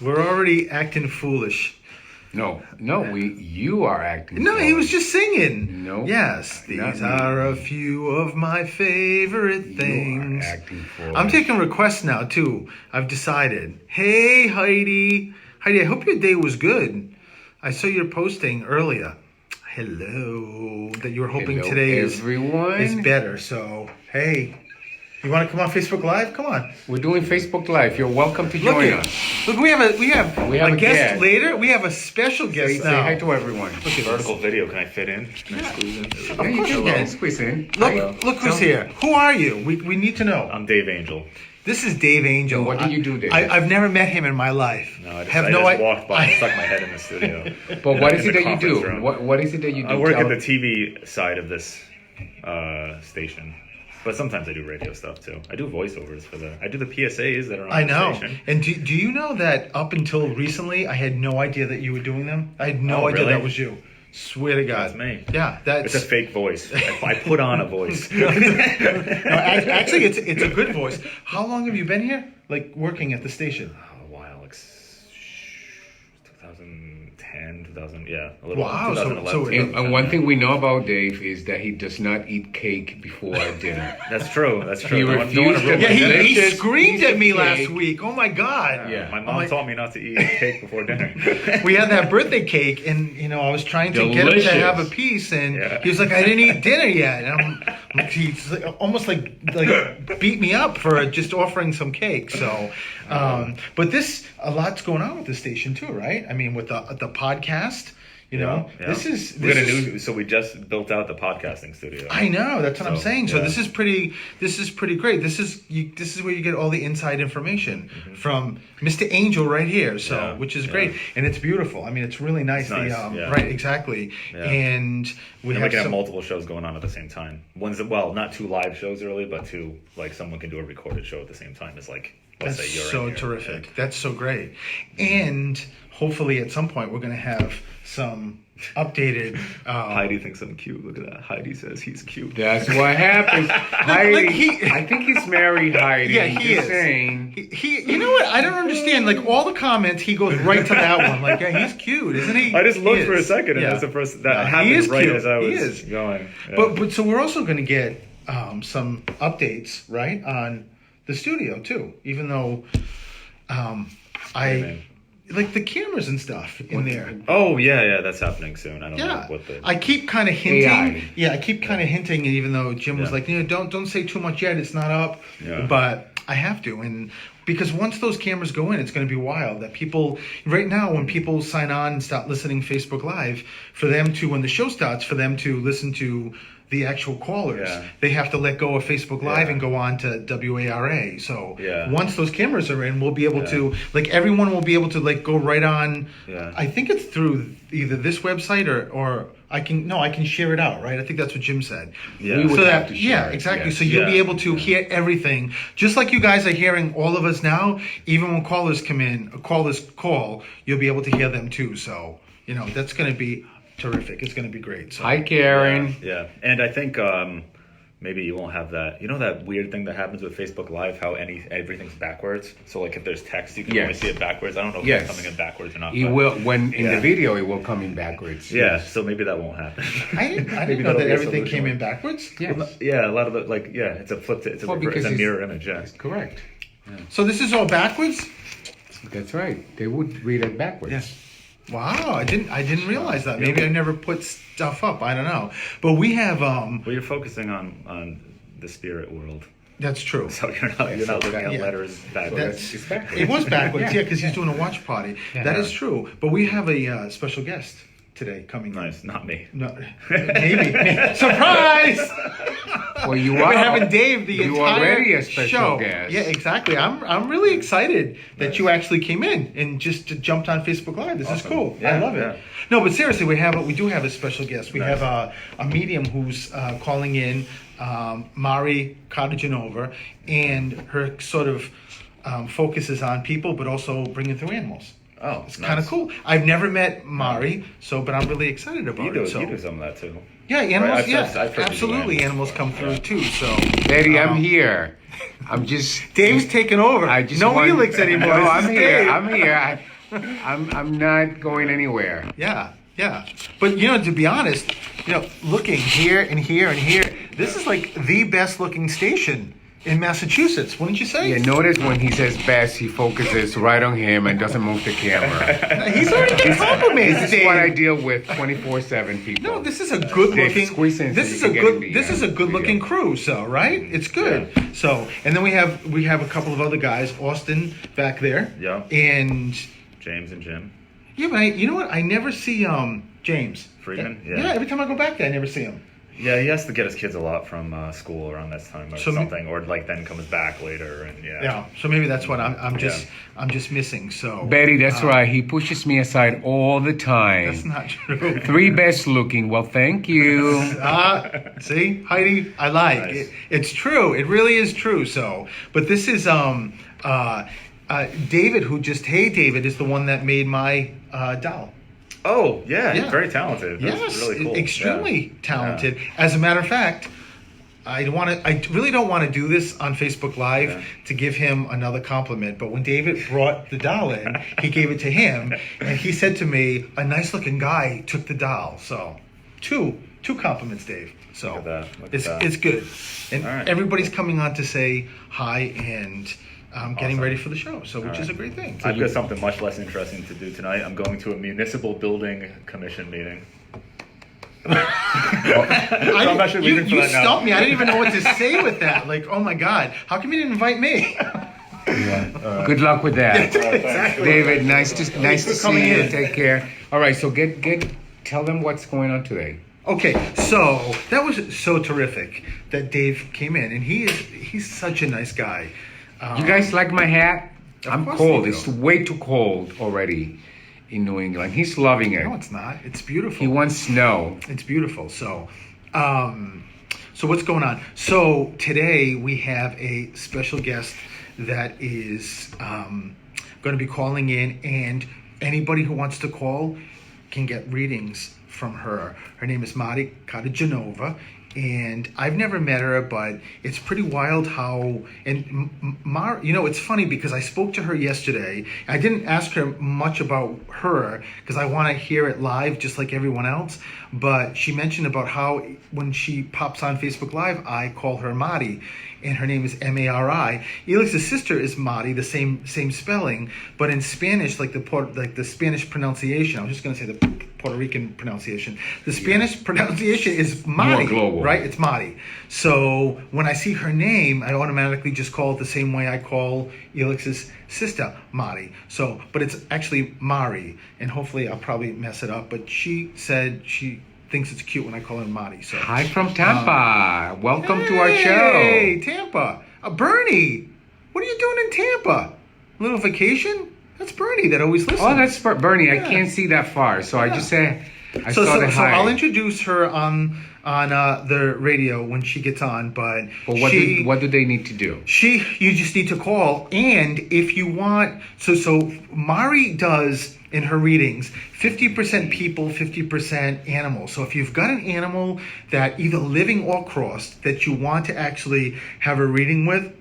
We're already acting foolish. No, you are acting. No, he was foolish. just singing. No. Yes, Not these me. are a few of my favorite You things. are acting foolish. I'm taking requests now too. I've decided. Hey Heidi, Heidi, I hope your day was good. I saw your posting earlier. Hello, that you were hoping Hello, today everyone. is better. So hey, you want to come on Facebook Live? Come on. We're doing Facebook Live. You're welcome to Look join at, us. look, we have a guest guest. later. We have a special guest Say now. hi to everyone. Look at Vertical video, can I fit in? Can I squeeze in? Of There you course go. you can. Squeeze in. Look who's here. Who are you? We need to know. I'm Dave Angel. This is Dave Angel. And what do you do, Dave? I've never met him in my life. No, I just, have I no just idea. walked by and stuck my head in the studio. But what is In it the that you conference do? room. What is it that you do? I work Tell- at the TV side of this station. But sometimes I do radio stuff too. I do voiceovers I do the PSAs that are on I the know. station. And do you know that up until recently, I had no idea that you were doing them? I had no Oh, idea really? that was you. Swear to God. That's me. Yeah, that's... It's a fake voice. I put on a voice. No, actually, it's a good voice. How long have you been here? Like, working at the station? A while, like 2010, 2000, yeah, a little Wow, so- 2011. so it- And one thing we know about Dave is that he does not eat cake before dinner. That's true. That's true. He No one- no one refused ruined to- Yeah, my he, day. he Delicious screamed piece at of me cake. last week. Oh, my God. Yeah. My I'm mom like- taught me not to eat cake before dinner. We had that birthday cake, and I was trying to get him Delicious. to have a piece, and Yeah. he was like, "I didn't eat dinner yet." And he's like, almost like beat me up for just offering some cake. So, but a lot's going on with the station too, right? I mean, with the podcast, Yeah. We got a is- new. So we just built out the podcasting studio. I know, that's what I'm So, saying. So yeah. this is pretty great. This is where you get all the inside information from Mr. Angel right here. So Yeah, which is yeah. great, and it's beautiful. I mean, it's really nice. It's nice, yeah. Right, exactly. Yeah. And we And have we can have some, multiple shows going on at the same time. One's not 2 live shows really, but 2 like someone can do a recorded show at the same time. It's like let's That's say you're so in here. terrific. That's so great. And hopefully at some point we're going to have some updated. Heidi thinks I'm cute. Look at that. Heidi says he's cute. That's what happens. Heidi, like I think he's married, Heidi. Yeah, he Just is. saying. He, you know what? I don't understand. Like all the comments, he goes right to that one. Like, yeah, he's cute, isn't he? I just He looked for a is. second, and Yeah. that's the first No, that he happened is right cute. as I He was is. going. Yeah. But so we're also going to get some updates, right, on the studio too. Even though Amen. like the cameras and stuff in there. Oh yeah, that's happening soon. I don't know Yeah, what the. I keep kind of hinting. AI. Yeah, I keep kind of hinting, even though Jim was Yeah. like, don't say too much yet. It's not up. Yeah. But I have to, and because once those cameras go in, it's going to be wild. That people right now, when people sign on and start listening Facebook Live, for them to when the show starts, for them to listen to the actual callers, Yeah. they have to let go of Facebook Live Yeah. and go on to WARA. So Yeah. once those cameras are in, we'll be able to everyone will be able to go right on. Yeah. I think it's through either this website or I can share it out, right? I think that's what Jim said. Yeah. We would So have that to share it, exactly. yes. So you'll be Yeah. able to hear everything, just like you guys are hearing all of us now. Even when callers come in, callers call, you'll be able to hear them too. So that's going to be terrific. It's going to be great. So Hi, Karen. Yeah, and I think maybe you won't have that. You know that weird thing that happens with Facebook Live, how everything's backwards. So like if there's text, you can only Yes. see it backwards. I don't know if Yes. it's coming in backwards or not. It but- will when in Yeah. the video it will come in backwards. Yeah, so maybe that won't happen. I didn't Maybe know that'll that be a everything solution. came in backwards. Yes. Yeah, a lot of the it's a flipped. It's a, Well, because it's a it's- mirror image. Yeah. Correct. So this is all backwards. That's right. They would read it backwards. Yes. Wow, I didn't realize that. Maybe I never put stuff up. I don't know. But we have Well, you're focusing on the spirit world, that's true. so you're not looking at Yeah. letters backwards. That's It's backwards. It was backwards, Yeah. because he's doing a watch party. Yeah. That is true. But we have a special guest today coming. in. Nice, not me. No, maybe. Surprise! Well, you We're are having Dave the you entire already a special show. guest. Yeah, exactly. I'm really excited that you actually came in and just jumped on Facebook Live. This is Awesome. cool. I Yeah, love it. yeah. No, but seriously, we do have a special guest. We Nice. have a medium who's calling in, Mari Cartagenova, and her sort of focuses on people, but also bringing through animals. Oh, it's kind of cool. I've never met Mari, but I'm really excited about You do, it. So you do some of that too. yeah, animals. I've Yeah, heard you do absolutely. Animals animals come through Yeah. too. So Daddy, I'm Um, here. I'm just. Dave's taken over. I just no want- Helix anymore. No, This I'm is here. Dave. I'm here. I'm not going anywhere. Yeah, yeah. But to be honest, looking here and here and here, this is like the best looking station in Massachusetts, wouldn't you say? Yeah, notice when he says best, he focuses right on him and doesn't move the camera. He's already getting compliments, This is Dave. what I deal with 24/7 people. No, this is a good Dave, looking. squeeze in so This you is can a get in good. the, This is a good looking video. crew. So right, it's good. So and then we have a couple of other guys, Austin back there. Yeah. And James and Jim. yeah, but you know what? I never see James Friedman? Yeah. Yeah. Every time I go back there, I never see him. Yeah, he has to get his kids a lot from school around this time or So ma- something, or like then comes back later and Yeah. So maybe that's what I'm just missing. So Betty, that's right. He pushes me aside all the time. that's not true. 3 best looking. Well, thank you. See, Heidi, I like Nice. it. It's true. It really is true. So, but this is David, who just hey David is the one that made my doll. Oh, yeah, Yeah. he's very talented. That's Yes, really cool. extremely Yeah. talented. As a matter of fact, I really don't want to do this on Facebook Live Yeah. to give him another compliment. But when David brought the doll in, he gave it to him, and he said to me, "A nice-looking guy took the doll." So, two compliments, Dave. So Look at that, look at it's that. it's good, and All right. everybody's coming on to say hi and getting Awesome. ready for the show. So, which All is a right. great thing. I've got something much less interesting to do tonight. I'm going to a municipal building commission meeting. I'm actually leaving for you that now. stumped me. I didn't even know what to say with that. Like, oh my God, how come you didn't invite me? Good luck with that. Exactly. David, nice to for see coming you. in. Take care. All right, so tell them what's going on today. Okay, so that was so terrific that Dave came in, and he's such a nice guy. You guys like my hat? I'm course cold. they do. It's way too cold already in New England. He's loving it. No, it's not. It's beautiful. He wants snow. It's beautiful. So, so what's going on? So today we have a special guest that is going to be calling in, and anybody who wants to call can get readings from her. Her name is Mari Karajanova, and I've never met her, but it's pretty wild how. And it's funny because I spoke to her yesterday. I didn't ask her much about her because I want to hear it live, just like everyone else. But she mentioned about how when she pops on Facebook Live, I call her Mari, and her name is Mari. Elix's sister is Mari, the same spelling, but in Spanish, like the Spanish pronunciation. I was just going to say the Puerto Rican pronunciation. The Spanish pronunciation is Mari, More global. right? It's Mari. So when I see her name, I automatically just call it the same way I call Elix's sister, Mari. So, but it's actually Mari, and hopefully I'll probably mess it up. But she said she thinks it's cute when I call her Mari. So Hi from Tampa. Welcome to our Hey, show. Tampa. Bernie, what are you doing in Tampa? A little vacation? That's Bernie that always listens. Oh, that's Bernie. I Yeah. can't see that far, so I just said I So saw the hi. I'll introduce her on the radio when she gets on. But But she, what do they need to do? you just need to call, and if you want, so Mari does in her readings 50% people, 50% animals. So if you've got an animal that either living or crossed that you want to actually have a reading with,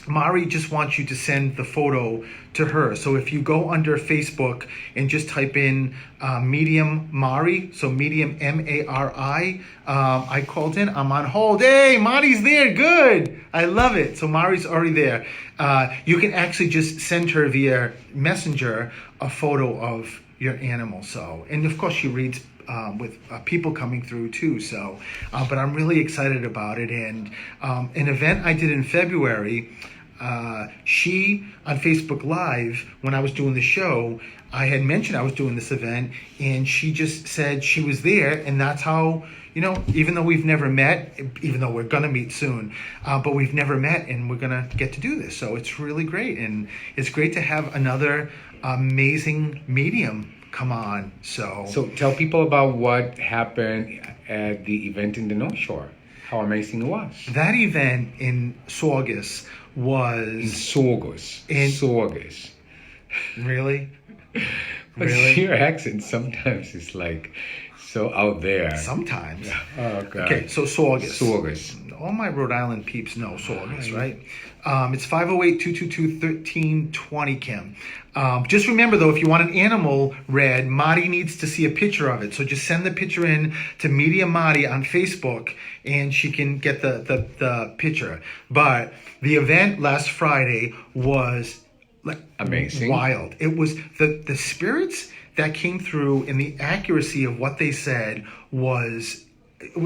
Mari just wants you to send the photo to her. So if you go under Facebook and just type in Medium Mari, so Medium Mari, I called in, I'm on hold. Hey, Mari's there, good. I love it. So Mari's already there. You can actually just send her via Messenger a photo of your animal. So, and of course she reads with people coming through too. So, but I'm really excited about it. And an event I did in February, she on Facebook Live, when I was doing the show, I had mentioned I was doing this event, and she just said she was there, and that's how, even though we've never met, even though we're gonna meet soon, but we've never met, and we're gonna get to do this. So it's really great, and it's great to have another amazing medium come on. So tell people about what happened at the event in the North Shore. How amazing it was. that event in Saugus In was Saugus. In- Saugus. really. But Really? your accent sometimes is like so out there. Sometimes. Oh God. Okay, so Saugus. Saugus. All my Rhode Island peeps know Saugus, right? It's 508-222-1320, Kim. Just remember, though, if you want an animal read, Marty needs to see a picture of it. So just send the picture in to Media Marty on Facebook, and she can get the picture. But the event last Friday was like Amazing. wild. It was the spirits that came through and the accuracy of what they said was.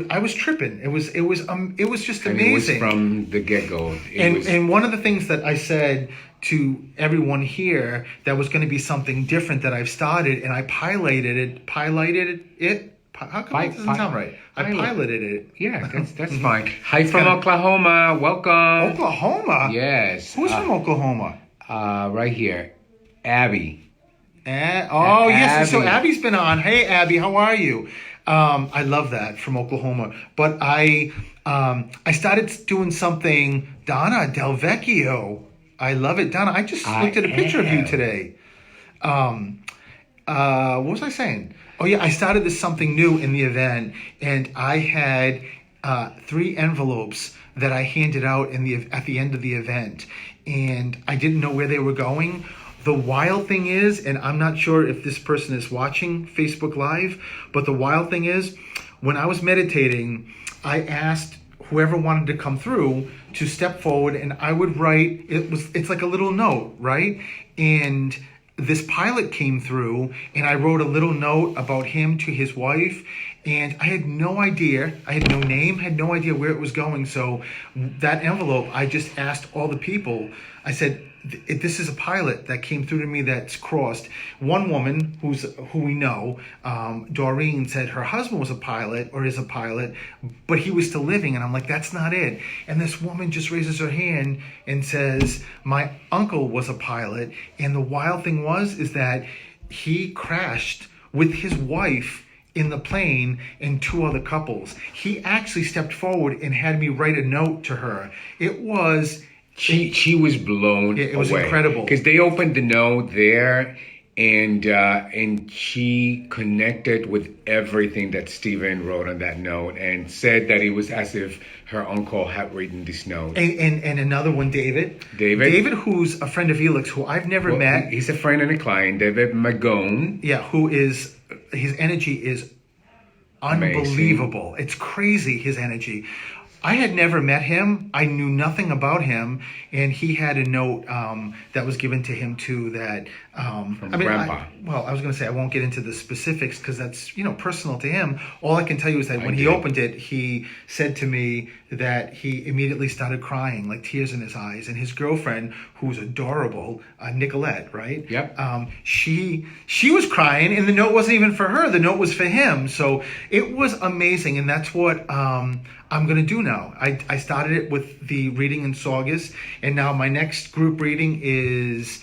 I was tripping. It was just And amazing. it was from the get-go. And one of the things that I said to everyone here that was going to be something different that I've started, and I piloted it. How come that doesn't sound right? I piloted it. Yeah, that's fine. Hi from Oklahoma. Welcome. Oklahoma. Yes. Who's from Oklahoma? Right here. Abby. Yes. So Abby. Abby's been on. Hey, Abby, how are you? I love that from Oklahoma. But I started doing something. Donna Del Vecchio. I love it, Donna. I just looked at a picture of you today. What was I saying? Oh yeah, I started this something new in the event, and I had 3 envelopes that I handed out at the end of the event, and I didn't know where they were going. The wild thing is, and I'm not sure if this person is watching Facebook Live, but the wild thing is, when I was meditating, I asked whoever wanted to come through to step forward, and I would write. It's like a little note, right? And this pilot came through, and I wrote a little note about him to his wife, and I had no idea. I had no name, had no idea where it was going. So that envelope, I just asked all the people. I said, this is a pilot that came through to me that's crossed. One woman who we know, Doreen, said her husband was a pilot or is a pilot, but he was still living. And I'm like, that's not it. And this woman just raises her hand and says, my uncle was a pilot. And the wild thing is that he crashed with his wife in the plane and 2 other couples. He actually stepped forward and had me write a note to her. It was... She was blown away. It was incredible. Because they opened the note there, and she connected with everything that Stephen wrote on that note and said that it was as if her uncle had written this note. And another one, David, who's a friend of Felix, who I've never met. He's a friend and a client, David Magone. Yeah, his energy is unbelievable. Amazing. It's crazy, his energy. I had never met him. I knew nothing about him, and he had a note that was given to him too. That from Grandpa. I was going to say I won't get into the specifics because that's personal to him. All I can tell you is that when he opened it, he said to me that he immediately started crying, like tears in his eyes, and his girlfriend, who's adorable, Nicolette, right? Yep. She was crying, and the note wasn't even for her. The note was for him. So it was amazing, and that's what I'm going to do now. I started it with the reading in Saugus, and now my next group reading is,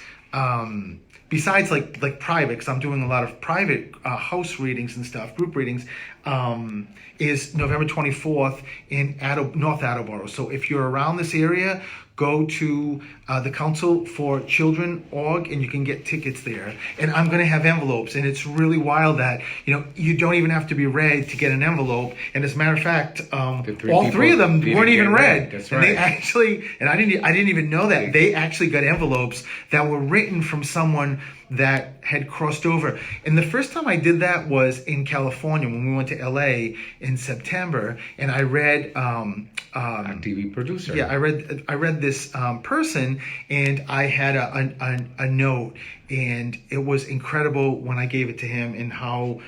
besides like private, because I'm doing a lot of private house readings and stuff, group readings, is November 24th in North Attleboro. So if you're around this area, go to the Council for Children org, and you can get tickets there. And I'm going to have envelopes, and it's really wild that you don't even have to be read to get an envelope. And as a matter of fact, all 3 of them weren't even read. That's right. And they actually, and I didn't even know that they actually got envelopes that were written from someone that had crossed over. And the first time I did that was in California when we went to LA in September, and I read a TV producer. Yeah, I read this person, and I had a note, and it was incredible when I gave it to him and how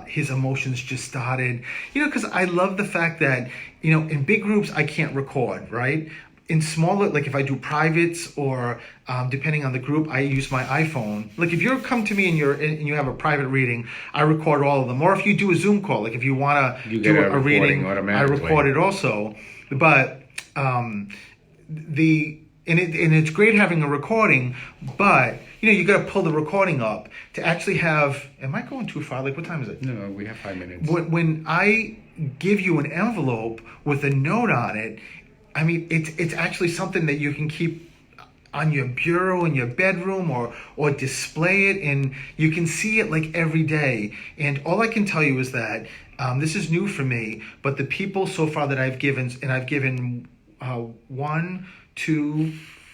his emotions just started. Because I love the fact that in big groups I can't record, right? In smaller, like if I do privates or depending on the group, I use my iPhone. Like if you come to me and you have a private reading, I record all of them. Or if you do a Zoom call, like if you want to do a reading, I record it also. But it's great having a recording, but you got to pull the recording up to actually have. Am I going too far? Like what time is it? No, we have 5 minutes. When I give you an envelope with a note on it, I mean, it's actually something that you can keep on your bureau in your bedroom or display it, and you can see it like every day. And all I can tell you is that this is new for me, but the people so far that I've given, and I've given 1, 2,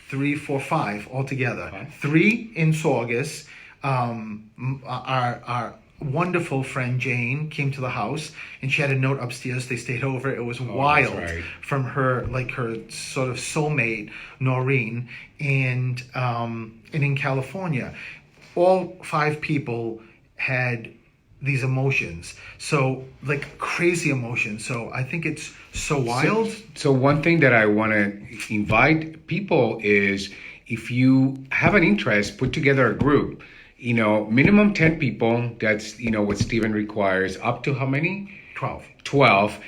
3, 4, 5 altogether. Okay. 3 in Saugus. Our wonderful friend Jane came to the house, and she had a note upstairs. They stayed over. It was wild, right. from her, like her sort of soulmate Noreen, and in California, all 5 people had these emotions. So like crazy emotions. So I think it's so wild. So one thing that I want to invite people is, if you have an interest, put together a group. Minimum 10 people. That's, what Stephen requires. Up to how many? 12. 12.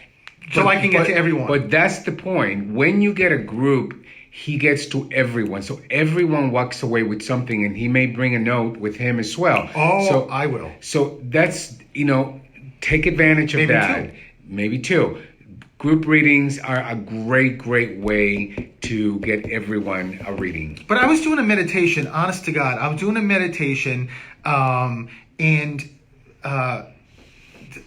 So I can get to everyone. But that's the point. When you get a group, he gets to everyone. So everyone walks away with something, and he may bring a note with him as well. Oh, so, I will. So that's, take advantage of Maybe that. 2. Maybe 2. Group readings are a great, great way to get everyone a reading. But I was doing a meditation, honest to God. I was doing a meditation, and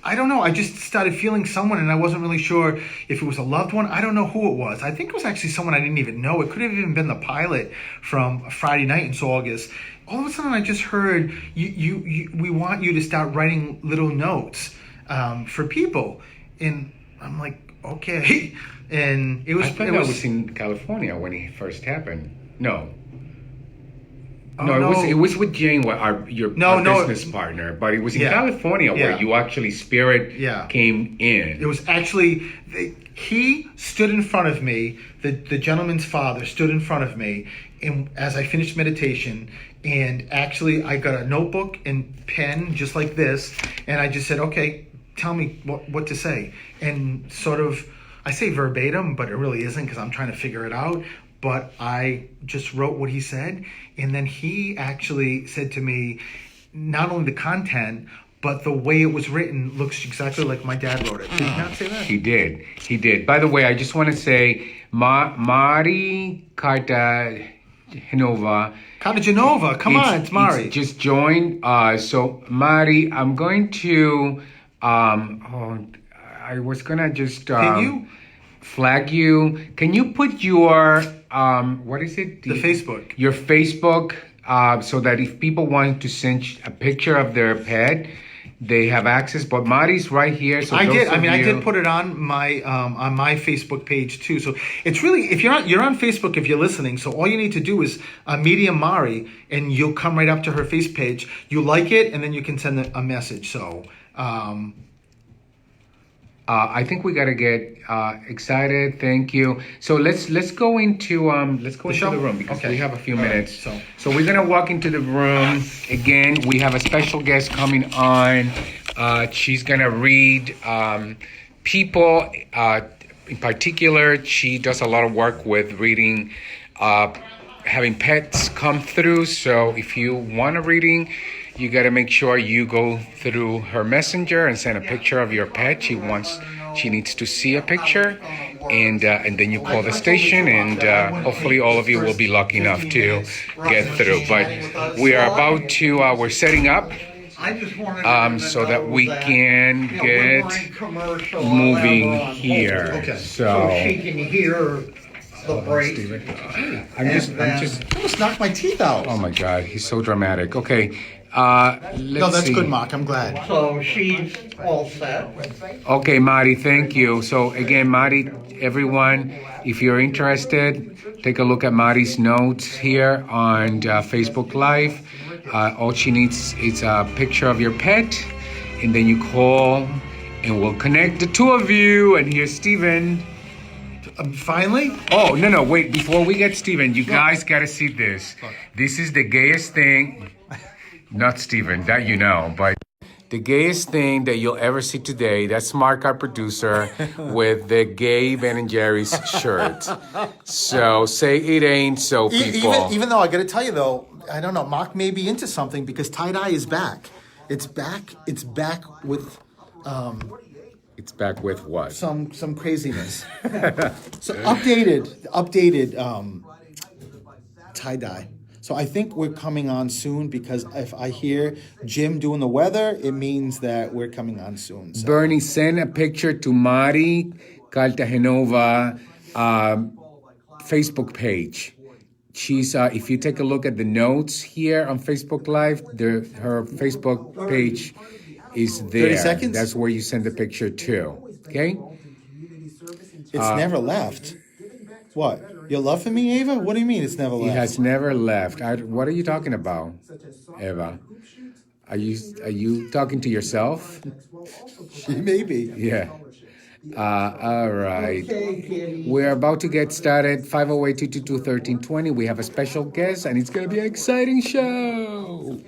I don't know. I just started feeling someone, and I wasn't really sure if it was a loved one. I don't know who it was. I think it was actually someone I didn't even know. It could have even been the pilot from Friday Night in Saugus. All of a sudden, I just heard, we want you to start writing little notes for people. And I'm like, okay. And it was... I thought that was in California when it first happened. No. Oh, No, it was with Jane, our business partner, but it was in California where you actually Spirit came in. It was actually, he stood in front of me, the gentleman's father stood in front of me, and as I finished meditation, and actually I got a notebook and pen just like this, and I just said, okay, tell me what to say. And sort of, I say verbatim, but it really isn't, because I'm trying to figure it out. But I just wrote what he said, and then he actually said to me, not only the content, but the way it was written looks exactly like my dad wrote it. Did he not say that? He did. By the way, I just want to say, Mari Cartagenova. Cartagenova, come on, it's Mari. Just joined. So Mari, I'm going to. I was gonna just. Can you flag you? Can you put your what is it? The Facebook. Your Facebook, so that if people want to send a picture of their pet, they have access. But Mari's right here. So I did. I mean, I did put it on my Facebook page too. So it's really, if you're on Facebook, if you're listening. So all you need to do is Medium Mari, and you'll come right up to her face page. You like it, and then you can send a message. So. I think we gotta get excited. Thank you. So let's go into the room, because we have a few minutes. So we're gonna walk into the room again. We have a special guest coming on. She's gonna read people. In particular, she does a lot of work with reading, having pets come through. So if you want a reading, you got to make sure you go through her messenger and send a picture of your pet. She needs to see a picture, and then you call the station, and hopefully all of you will be lucky enough to get through. But we are about to, we're setting up so that we can get moving here. Okay. So she can hear the break. I'm just. I almost knocked my teeth out. Oh my God, he's so dramatic. Okay. No, that's good, Mark. I'm glad. So she's all set. Okay, Mari, thank you. So again, Mari, everyone, if you're interested, take a look at Mari's notes here on Facebook Live. All she needs is a picture of your pet, and then you call, and we'll connect the two of you. And here's Stephen. Finally? Oh, no, wait. Before we get Stephen, you guys got to see this. This is the gayest thing. Not Stephen, that you know, but the gayest thing that you'll ever see today. That's Mark, our producer, with the gay Ben & Jerry's shirt. So say it ain't so, people. Even though I got to tell you though, I don't know, Mark may be into something, because tie-dye is back. It's back with It's back with what? some craziness. So updated tie-dye. So I think we're coming on soon because if I hear Jim doing the weather, it means that we're coming on soon. So. Bernie, send a picture to Mari Cartagenova Facebook page. She's if you take a look at the notes here on Facebook Live, her Facebook page is there. 30 seconds? That's where you send the picture to. Okay? It's never left. What? Your love for me, Ava? What do you mean it's never He left? has never left. What are you talking about, Eva? Are you talking to yourself? Maybe. Yeah. All right. Okay, kitty. We're about to get started. 508-222-1320. We have a special guest, and it's going to be an exciting show.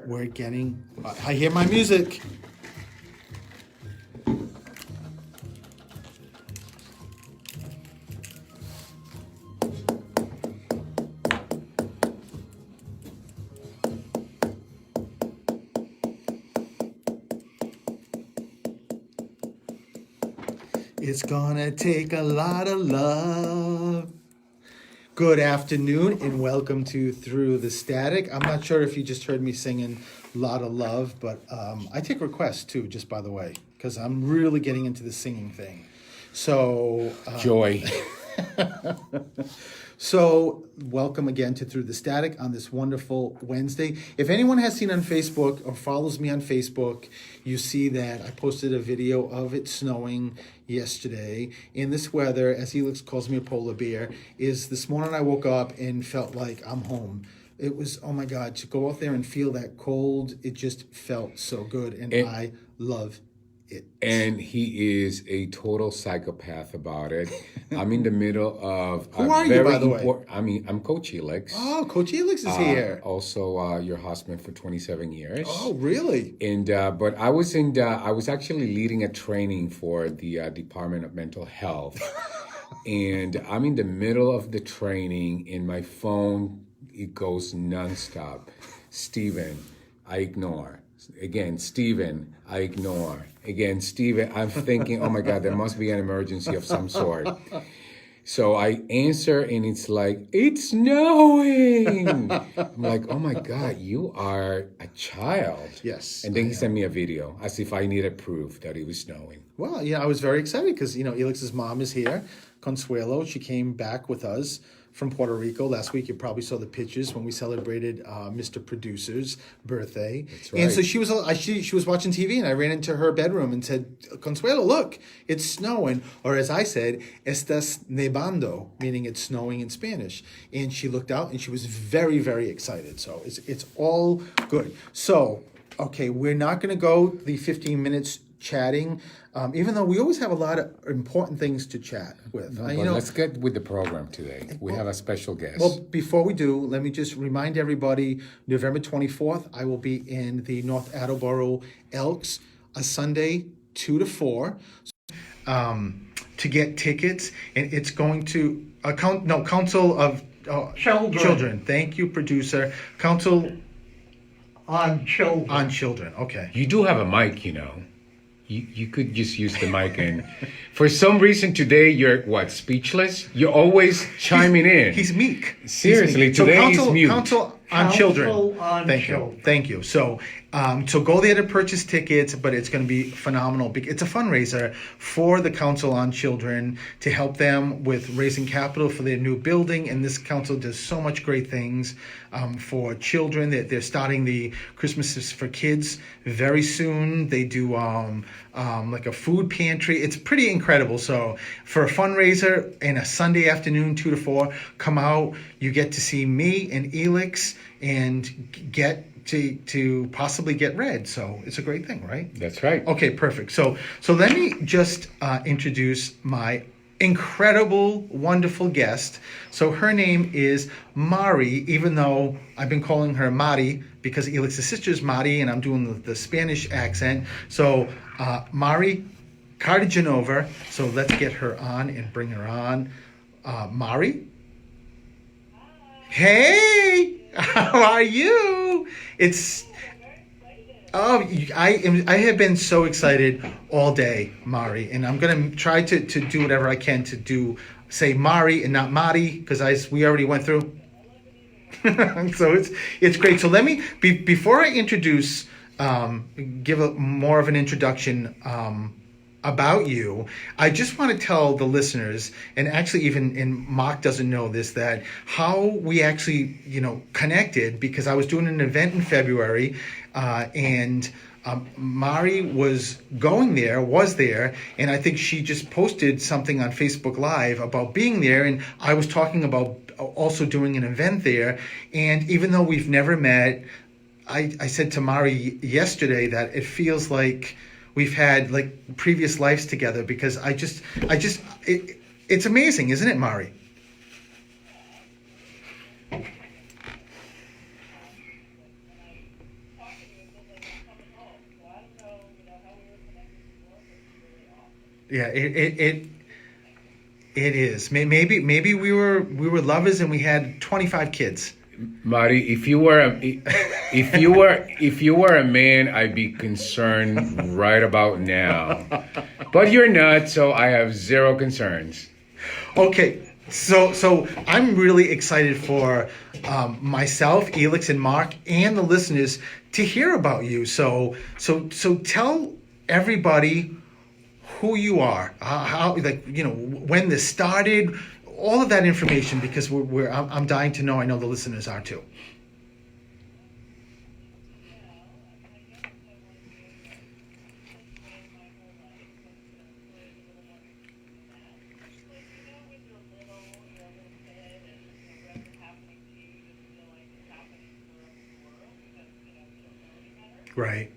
We're getting. I hear my music. It's gonna take a lot of love. Good afternoon and welcome to Through the Static. I'm not sure if you just heard me singing "Lot of Love," but I take requests too, just by the way, because I'm really getting into the singing thing. So, Joy. So, welcome again to Through the Static on this wonderful Wednesday. If anyone has seen on Facebook or follows me on Facebook, you see that I posted a video of it snowing yesterday. And this weather, as Helix calls me a polar bear, is this morning I woke up and felt like I'm home. It was, oh my God, to go out there and feel that cold, it just felt so good. And I love it. And he is a total psychopath about it. I'm in the middle of Who are you, by the way? I'm Coach Helix. Oh, Coach Helix is here. Also, your husband for 27 years. Oh, really? And but I was actually leading a training for the Department of Mental Health, and I'm in the middle of the training, and my phone it goes nonstop. Steven, I ignore. Again, Steven, I ignore. Again, Steven, I'm thinking, oh my God, there must be an emergency of some sort. So I answer and it's like, it's snowing. I'm like, oh my God, you are a child. Yes, And then he sent me a video as if I needed proof that it was snowing. Well, yeah, I was very excited because, Elix's mom is here, Consuelo. She came back with us from Puerto Rico last week. You probably saw the pictures when we celebrated Mr. Producer's birthday. That's right. And so she was watching TV, and I ran into her bedroom and said, Consuelo, look, it's snowing. Or as I said, estás nevando, meaning it's snowing in Spanish. And she looked out, and she was very, very excited. So it's all good. So, okay, we're not going to go the 15 minutes chatting, even though we always have a lot of important things to chat with. But let's get with the program today. We have a special guest. Well, before we do, let me just remind everybody, November 24th, I will be in the North Attleboro Elks, a Sunday, 2 to 4. To get tickets, and it's going to Council of Children. Thank you, producer. Council On children. on Children. Okay. You do have a mic, You could just use the mic, and for some reason today you're speechless? You're always chiming in. He's meek. Seriously, He's meek. today Council, he's mute. Council on Council Children. on Thank Children. you. Thank you. So go there to purchase tickets, but it's going to be phenomenal. It's a fundraiser for the Council on Children to help them with raising capital for their new building. And this council does so much great things for children. They're starting the Christmases for Kids very soon. They do like a food pantry. It's pretty incredible. So for a fundraiser and a Sunday afternoon, 2 to 4, come out. You get to see me and Elix and get to possibly get read. So it's a great thing, right? That's right. Okay, perfect. So let me just introduce my incredible, wonderful guest. So her name is Mari, even though I've been calling her Mari because Elix's sister is Mari and I'm doing the Spanish accent. So Mari Cartagenova. So let's get her on and bring her on. Mari? Hey! How are you? I have been so excited all day, Mari, and I'm gonna try to do whatever I can to say Mari and not Mari because we already went through. So it's great. So let me before I introduce, give a more of an introduction about you. I just want to tell the listeners, and actually even Mark doesn't know this, that how we actually connected, because I was doing an event in February, and Mari was there, and I think she just posted something on Facebook Live about being there, and I was talking about also doing an event there. And even though we've never met, I said to Mari yesterday that it feels like we've had like previous lives together, because it's amazing, isn't it, Mari? Yeah, it is. Maybe we were lovers and we had 25 kids. Marty, if you were a man, I'd be concerned right about now. But you're not, so I have zero concerns. Okay, so I'm really excited for myself, Elix, and Mark, and the listeners to hear about you. So tell everybody who you are, how when this started, all of that information, because I'm dying to know. I know the listeners are too. Right.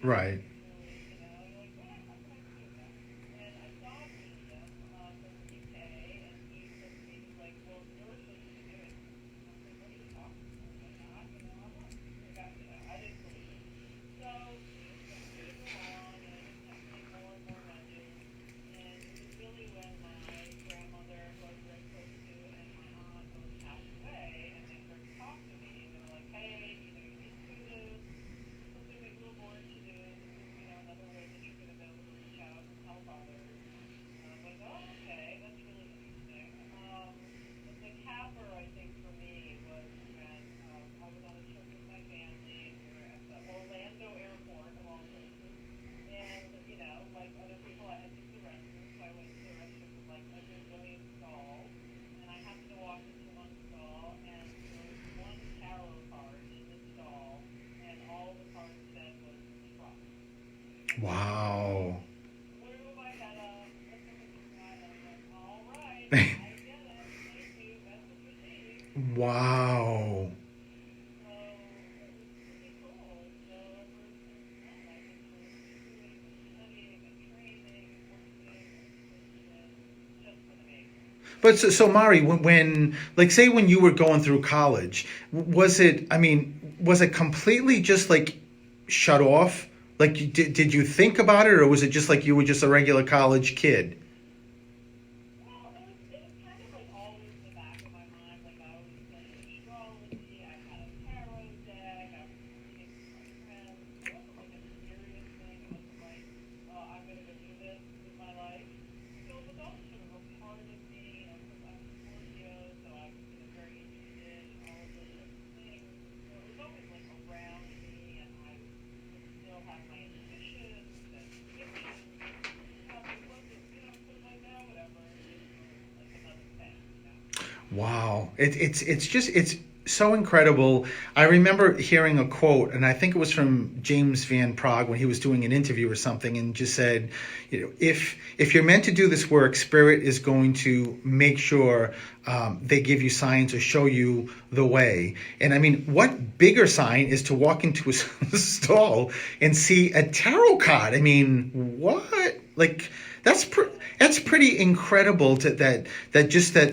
Right. Wow. Wow. But so Mari, when like say when you were going through college, was it? I mean, was it completely just like shut off? Like, did you think about it, or was it just like you were just a regular college kid? Wow, it's so incredible. I remember hearing a quote, and I think it was from James Van Prague when he was doing an interview or something, and just said, if you're meant to do this work, Spirit is going to make sure they give you signs or show you the way. And I mean, what bigger sign is to walk into a stall and see a tarot card? I mean, what? Like that's pretty incredible that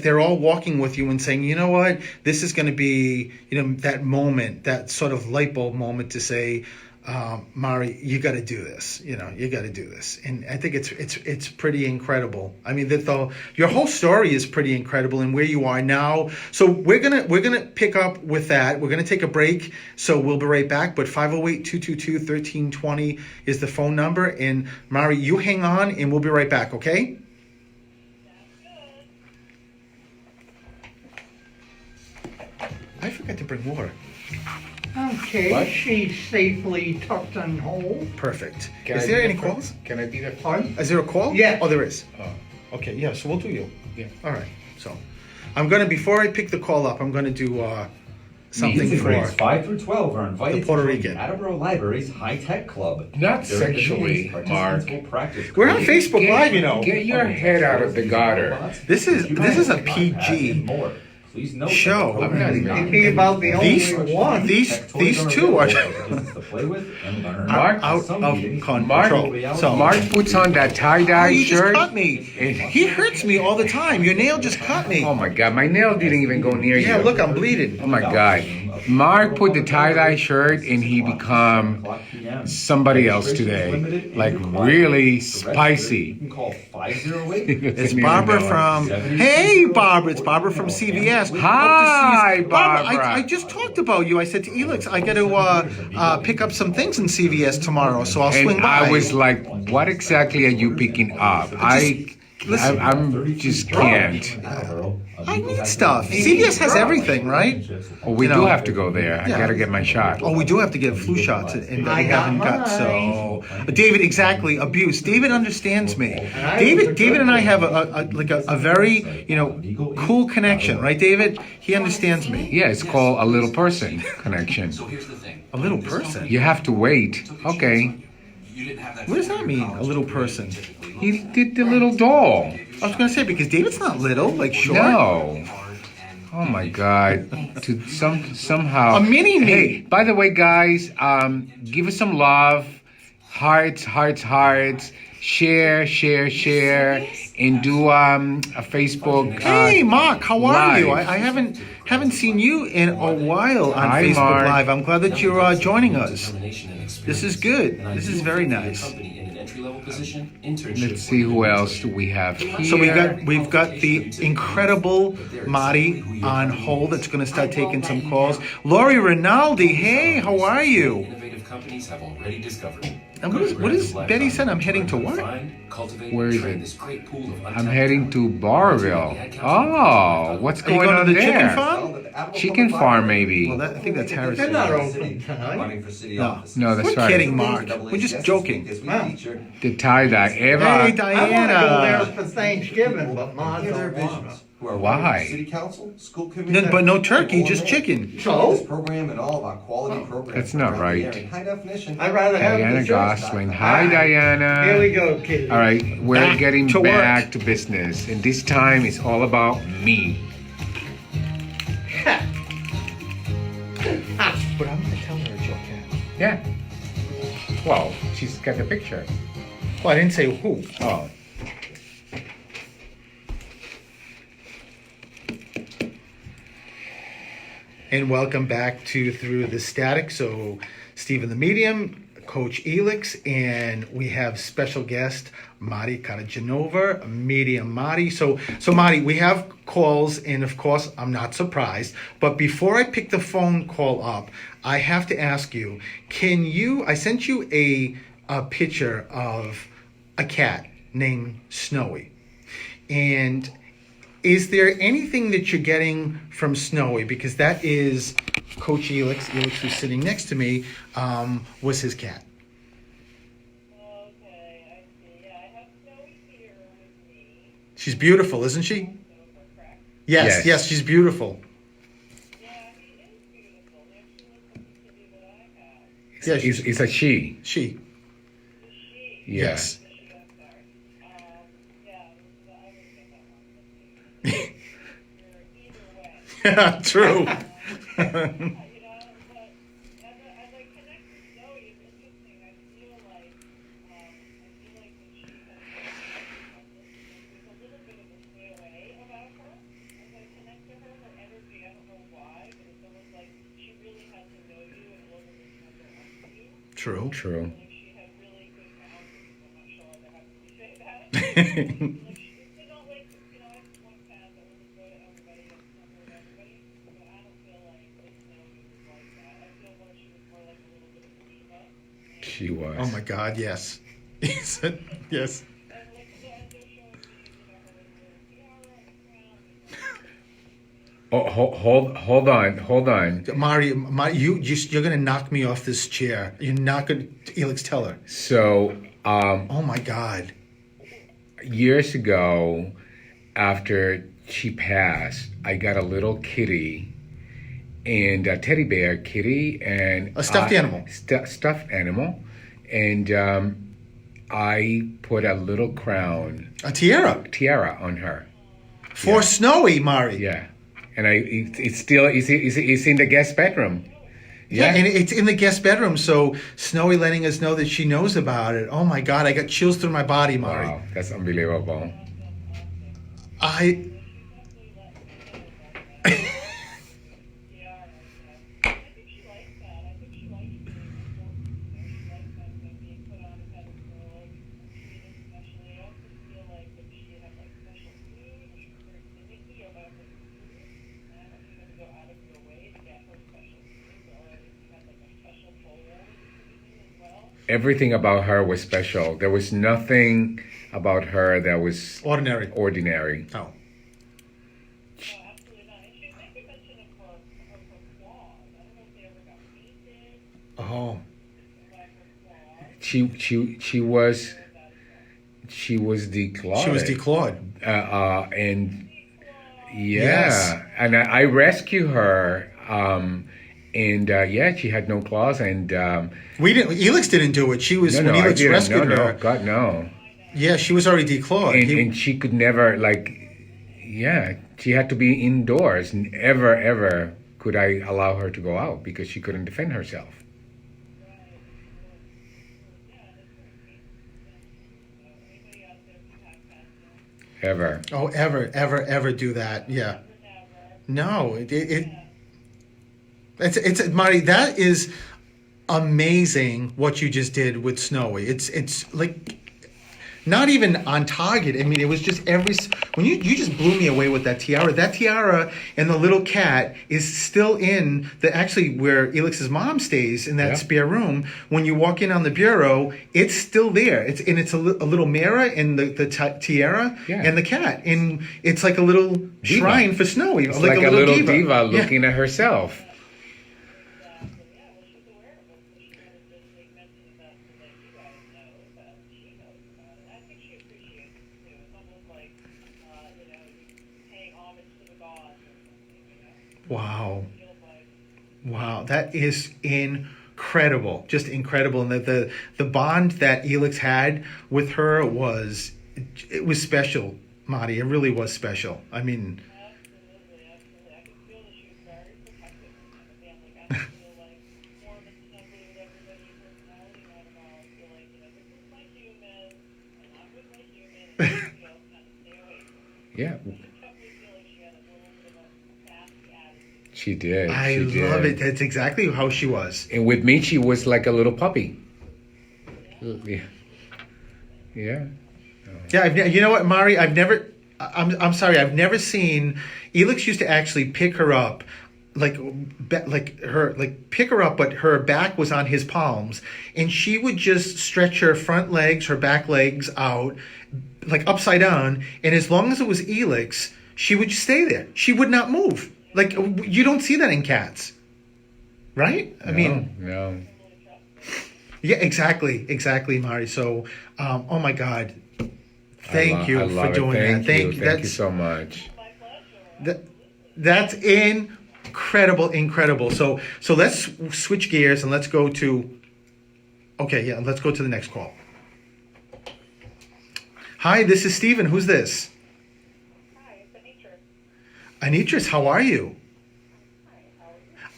they're all walking with you and saying, you know what, this is going to be, that moment, that sort of light bulb moment to say, Mari, you got to do this. You got to do this. And I think it's pretty incredible. I mean, your whole story is pretty incredible and where you are now. So we're gonna pick up with that. We're gonna take a break. So we'll be right back. But 508-222-1320 is the phone number. And Mari, you hang on and we'll be right back. Okay? I forgot to bring water. Okay, What? she's safely tucked and whole. Perfect. Can Is I there be any the fir- calls? Can I be the Pardon? Is there a call? Yeah. Oh, there is. Oh. Okay, yeah, so we'll do you. Yeah. All right. So before I pick the call up, I'm gonna do something Youth in for grades 5 through 12 are invited the Puerto to join Rican. the Attleboro Library's High Tech Club. Not During the sexually, meetings, participants Mark. will practice We're on creating Facebook Live, you know. Get your head out of the gutter. robots, This is computer a iPads, PG and more. Please note that show. the program I'm not is even- It'd be about the only These- one. these two are available to play with and learn. Mark, out Some of meetings control. will be So Mark puts on that tie-dye you just shirt. cut me. and- He hurts me all the time. Your nail just cut me. Oh my God, my nail didn't even go near Yeah, you. look, I'm bleeding. Oh my God. Mark put the tie-dye shirt and he become somebody else today. Like really spicy. You can call 508. It's Barbara from. Hey, Barbara. It's Barbara from CVS. Hi, Hope to see you- Barbara. I just talked about you. I said to Elix, I got to pick up some things in CVS tomorrow, so I'll swing And by. I was like, what exactly are you picking up? I'm just can't. I need stuff. CVS has everything, right? Oh, we You do know. have to go there. I Yeah. gotta get my shot. Oh, we do have to get flu shots, and that I we got haven't got. mine. So, but David, exactly, abuse. David understands me. I David, was David, and I have good. a very cool connection, right, David? He understands me. Yeah, it's called a little person connection. So here's the thing. A little person. You have to wait. Okay. You didn't have that. What does that mean, a little person? He did the little doll. I was gonna say because David's not little, like short. No. Oh my God! To somehow A mini me. Hey, by the way, guys, give us some love, hearts, hearts, hearts. Share, and do a Facebook. Hey, Mark, how are you? live. I haven't seen you in a while on Hi, Facebook Mark. Live. I'm glad that you're joining us. This This is good. This is very nice. Let's see who else do we have here. So we've got the incredible Marty on hold that's going to start taking some calls. Lori Rinaldi, hey, how are you? Innovative companies have already discovered. And what is Betty said? I'm heading to what? Where is it? I'm heading to Barville. Oh, what's Are you going going on to the there? chicken farm? Chicken farm, maybe. Well, I think that's Harris. They're not open tonight. No, No, that's we're right. kidding, Mark. We're just joking. The tie-dye. Hey, Eva. I want to go there Diana. for Thanksgiving, but Ma don't want to. Why? City council, school committee. No, but no turkey, just chicken. This So, program and all of our quality programs. That's not around the right. area in high definition. I'd rather have Diana the Gosling. Hi, Diana. Here we go, kids. All right, we're Back getting to work. back to business, and this time it's all about me. But I'm going to tell her it's your cat. Yeah. Well, she's got the picture. Well, I didn't say who. Oh. And welcome back to Through the Static. So, Stephen the Medium, Coach Elix, and we have special guest Marty Karajanova, Medium Marty. So Marty, we have calls, and of course, I'm not surprised. But before I pick the phone call up, I have to ask you: can you? I sent you a picture of a cat named Snowy, and is there anything that you're getting from Snowy? Because that is Coach Elix, who's sitting next to me, was his cat. Okay, I see. Yeah, I have Snowy here with me. She's beautiful, isn't she? Correct. Yes, Yes. she's beautiful. Yeah, It's a she. she. Yeah. Yes. True. True. True. She was. Oh my God, yes. Yes. Oh, hold on. Mari, you're gonna knock me off this chair. You're not gonna, Elix, tell her. So, Oh my God. years ago, after she passed, I got a little kitty and a teddy bear kitty and A stuffed animal. Stuffed animal, and I put a little crown A tiara on her. for Snowy, Mari. Yeah, and it's still it's in the guest bedroom. Yeah, and it's in the guest bedroom, so Snowy letting us know that she knows about it. Oh my God, I got chills through my body, Mari. Wow, that's unbelievable. I. Everything about her was special. There was nothing about her that was Ordinary. ordinary. Oh. Oh. She was declawed. She was declawed. And yeah, Yes. and I rescued her. And yeah, she had no claws, and We didn't. Elix didn't do it. She was no, when I Elix didn't. rescued No, her. God, no. Yeah, she was already declawed. And she could never yeah, she had to be indoors. Ever could I allow her to go out because she couldn't defend herself. Ever. Oh, ever do that? Yeah. No, it's Marty. That is amazing what you just did with Snowy. It's like not even on target. I mean, it was just when you just blew me away with that tiara. That tiara and the little cat is still in actually where Elix's mom stays in that Yeah. spare room. When you walk in on the bureau, it's still there. It's a little mirror and the tiara Yeah. and the cat, and it's like a little shrine for Snowy, It's like a little diva Yeah. looking at herself. Wow, that is incredible, just incredible. And the bond that Elix had with her was special, Marty. It really was special. I mean, Yeah. She did. I she did. love it. That's exactly how she was. And with me, she was like a little puppy. Yeah. Yeah. Yeah, you know what, Mari? I'm sorry. I've never seen. Elix used to actually pick her up, pick her up, but her back was on his palms, and she would just stretch her front legs, her back legs out, like upside down, and as long as it was Elix, she would just stay there. She would not move. Like, you don't see that in cats, right? I mean, no. yeah, exactly, Mari. So, oh my God, thank you I love for it. doing that. Thank you That's so much. That, that's incredible. So let's switch gears and let's go to. Okay, yeah, let's go to the next call. Hi, this is Steven. Who's this? Hi, it's Anitra. Anitris, how are you?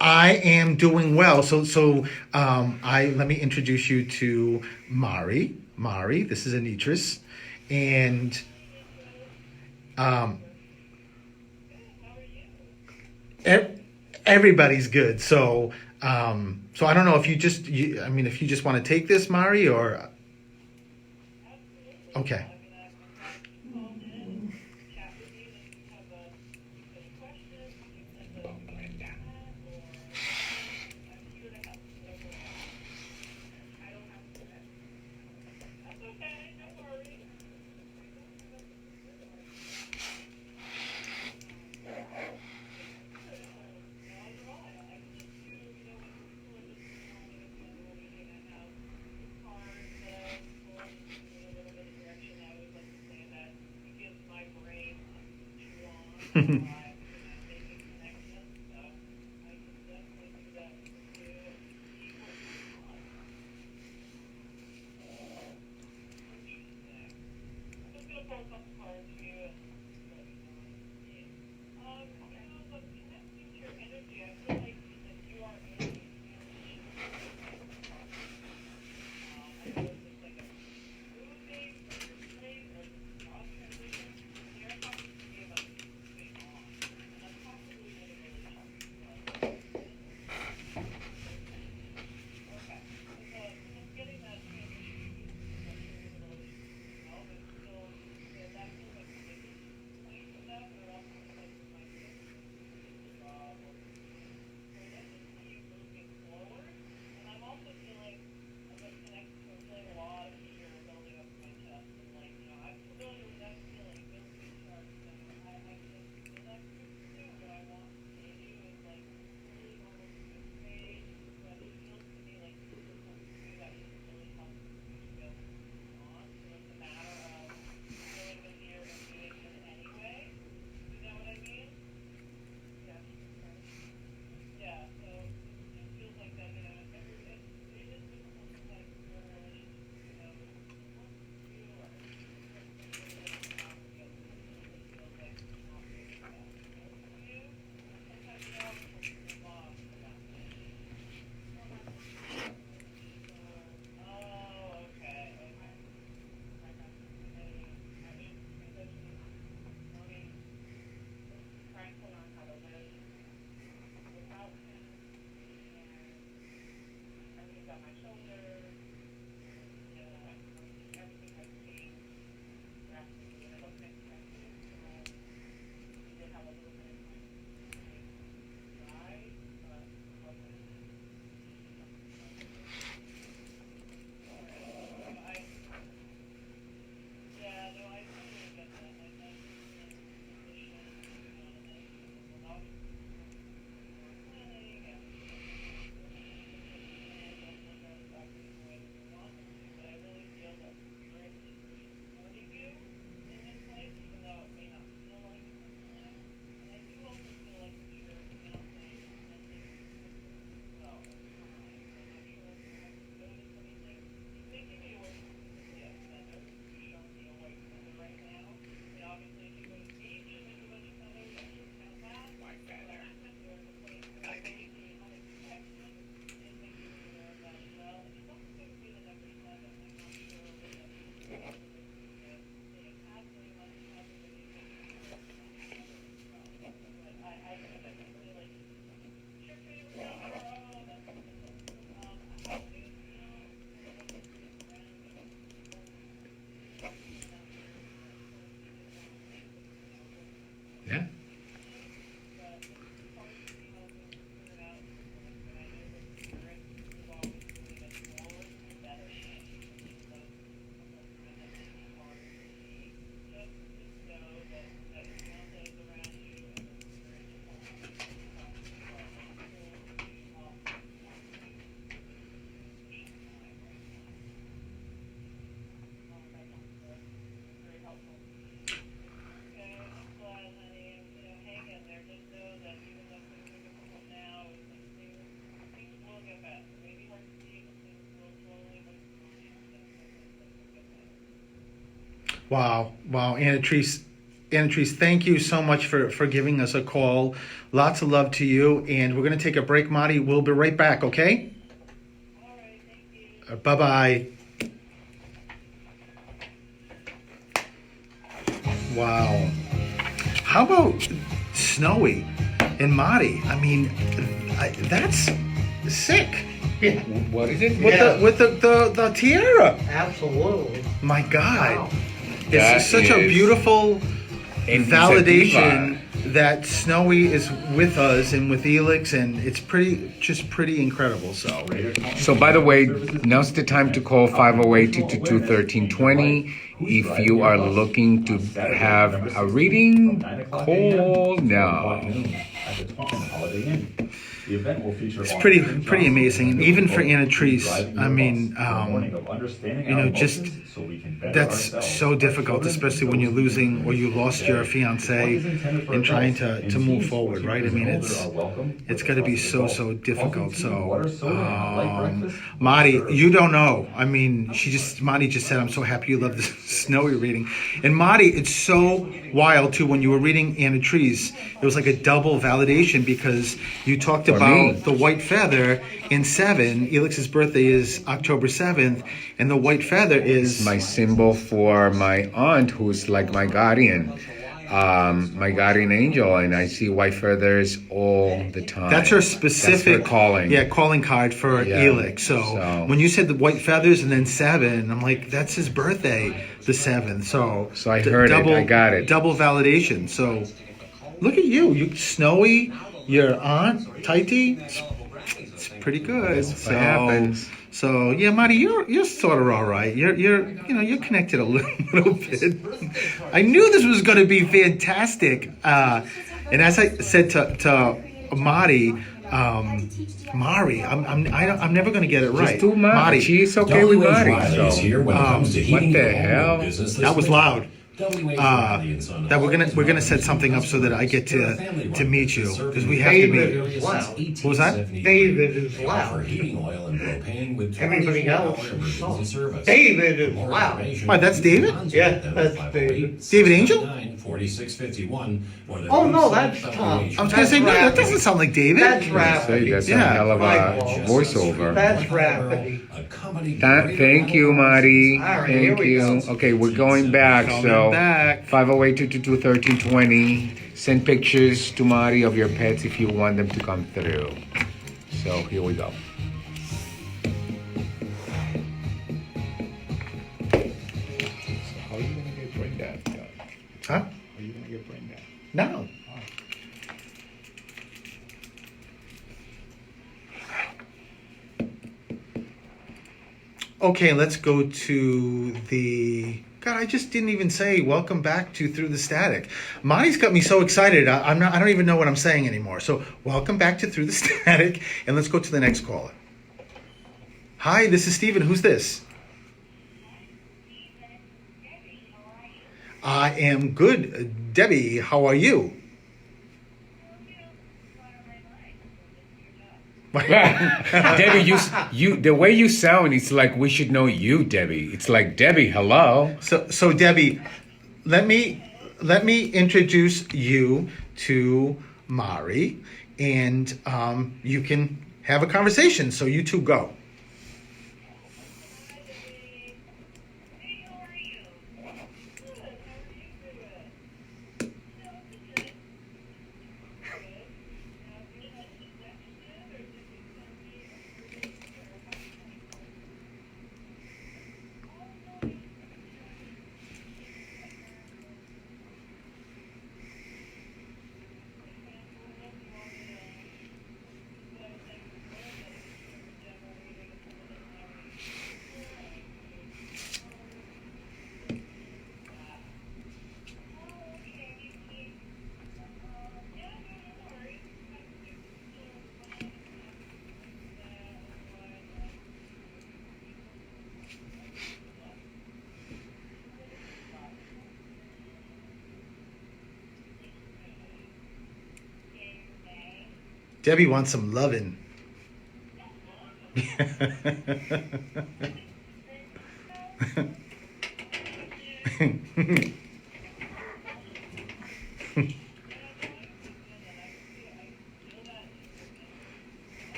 I am doing well. Let me introduce you to Mari. Mari, this is Anitris, and everybody's good. So I don't know if if you just want to take this, Mari, or okay. Wow, Anna Treese, thank you so much for giving us a call. Lots of love to you, and we're gonna take a break, Marty. We'll be right back, okay? All right, thank you. Bye bye. Wow. How about Snowy and Marty? I mean, that's sick. Yeah, What is it? With the tiara. absolutely. My God. Wow. That It's such a is- beautiful And he's a validation diva. that Snowy is with us and with Elix, and it's pretty incredible. So, by the way, now's the time to call 508-222-1320. If you are looking to have a reading, call now. It's pretty amazing, and even for Anna Treese, I mean, just that's so difficult, especially when you're losing or you lost your fiance and trying to move forward, right? I mean, it's got to be so difficult. So, Marty, you don't know. I mean, Marty just said, "I'm so happy you love the Snowy reading," and Marty, it's so wild too. When you were reading Anna Treese, it was like a double validation because you talked For me. about the white feather in 7. Elix's birthday is October 7th, and the white feather is My symbol for my aunt, who's like my guardian angel, and I see white feathers all the time. that's her specific That's her calling. Yeah, calling card for Yeah. Elix. So when you said the white feathers and then 7, I'm like, that's his birthday, the 7th. So I heard it. I got it. Double validation. So look at you, Snowy, your aunt Taiti. It's pretty good. That's what happens. So yeah, Marty, you're sort of all right. You're connected a little bit. I knew this was going to be fantastic. And as I said to Marty, Mari, I'm never going to get it right. Just do Marty. She's okay with Marty. Riley is here when it comes to heating what the your home or hell? business this That was week. loud. WH Riley and Son That we're gonna Homes set something up so that I get to meet you because we have to David meet. is loud. What was that? David is Offer loud. heating oil and propane with Everybody 24-hour else is emergency soft. service. David is For more loud. information, Why, that's David? contact Yeah, them that's at David. 508-699-4651 or the Oh, no, website that's Tom. I was gonna That's say no, that Rafferty. doesn't sound like David. That's Say Rafferty. that's Yeah. a hell of a Right. voiceover. That's Rafferty. Thank you, Marty. All right, here Thank we you. go. Okay, we're going back. Coming So back. 508-222-1320. Send pictures to Marty of your pets if you want them to come through. So here we go. So how are you gonna get brain dead? Huh? How are you gonna get brain dead? No. Okay, let's go to the. God, I just didn't even say welcome back to Through the Static. Marty's got me so excited. I don't even know what I'm saying anymore. So welcome back to Through the Static, and let's go to the next caller. Hi, this is Steven. Who's this? I am good. Debbie, how are you? Debbie, you the way you sound, it's like we should know you, Debbie. It's like Debbie, hello. So Debbie, let me introduce you to Mari, and you can have a conversation. So you two go. Debbie wants some loving.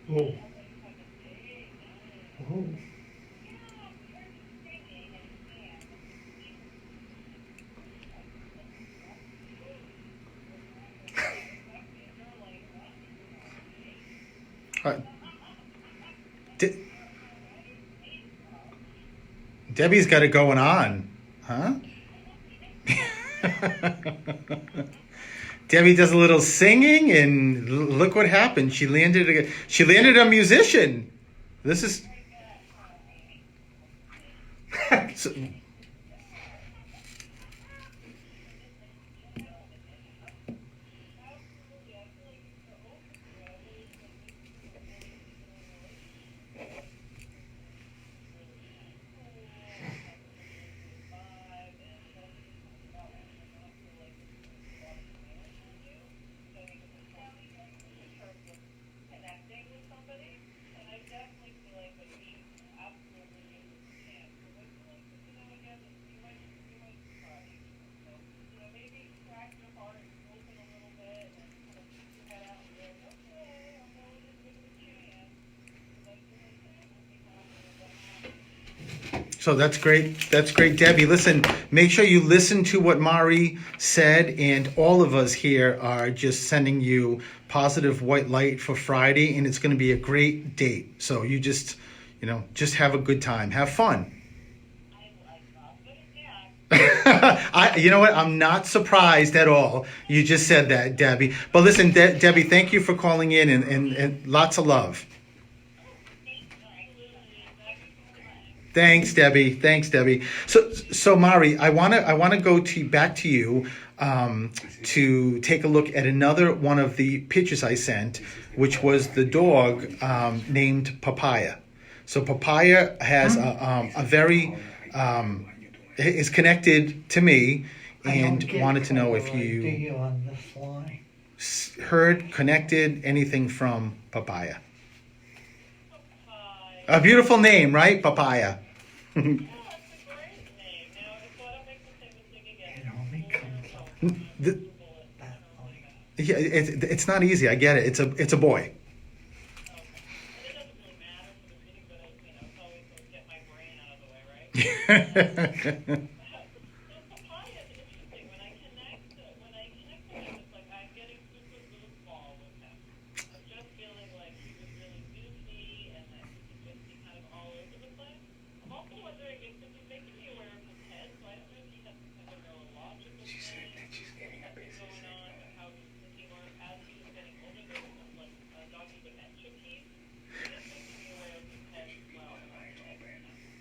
Oh. Oh. De- Debbie's got it going on, huh? Debbie does a little singing, and look what happened. She landed a musician. This is so, So that's great. That's great, Debbie. Listen, make sure you listen to what Mari said, and all of us here are just sending you positive white light for Friday, and it's going to be a great date. So you just have a good time, have fun. You know what? I'm not surprised at all. You just said that, Debbie. But listen, Debbie, thank you for calling in, and lots of love. Thanks, Debbie. Thanks, Debbie. So Mari, I wanna go back to you to take a look at another one of the pictures I sent, which was the dog named Papaya. So Papaya has a very is connected to me, and wanted to know if you on this line. heard, connected, anything from Papaya. A beautiful name, right? Papaya. It only comes up The- that line. Yeah, it's not easy. I get it. It's a boy.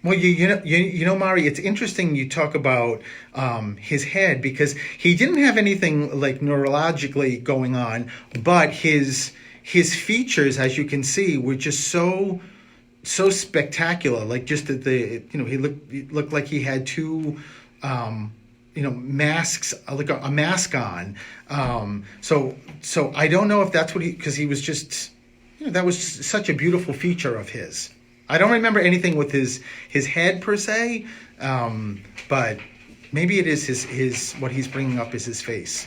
Well, you know, Mari, it's interesting you talk about his head because he didn't have anything like neurologically going on, but his features, as you can see, were just so spectacular. Like just that he looked like he had two masks, like a mask on. So I don't know if that's what because he was just that was such a beautiful feature of his. I don't remember anything with his head per se, but maybe it is his what he's bringing up is his face.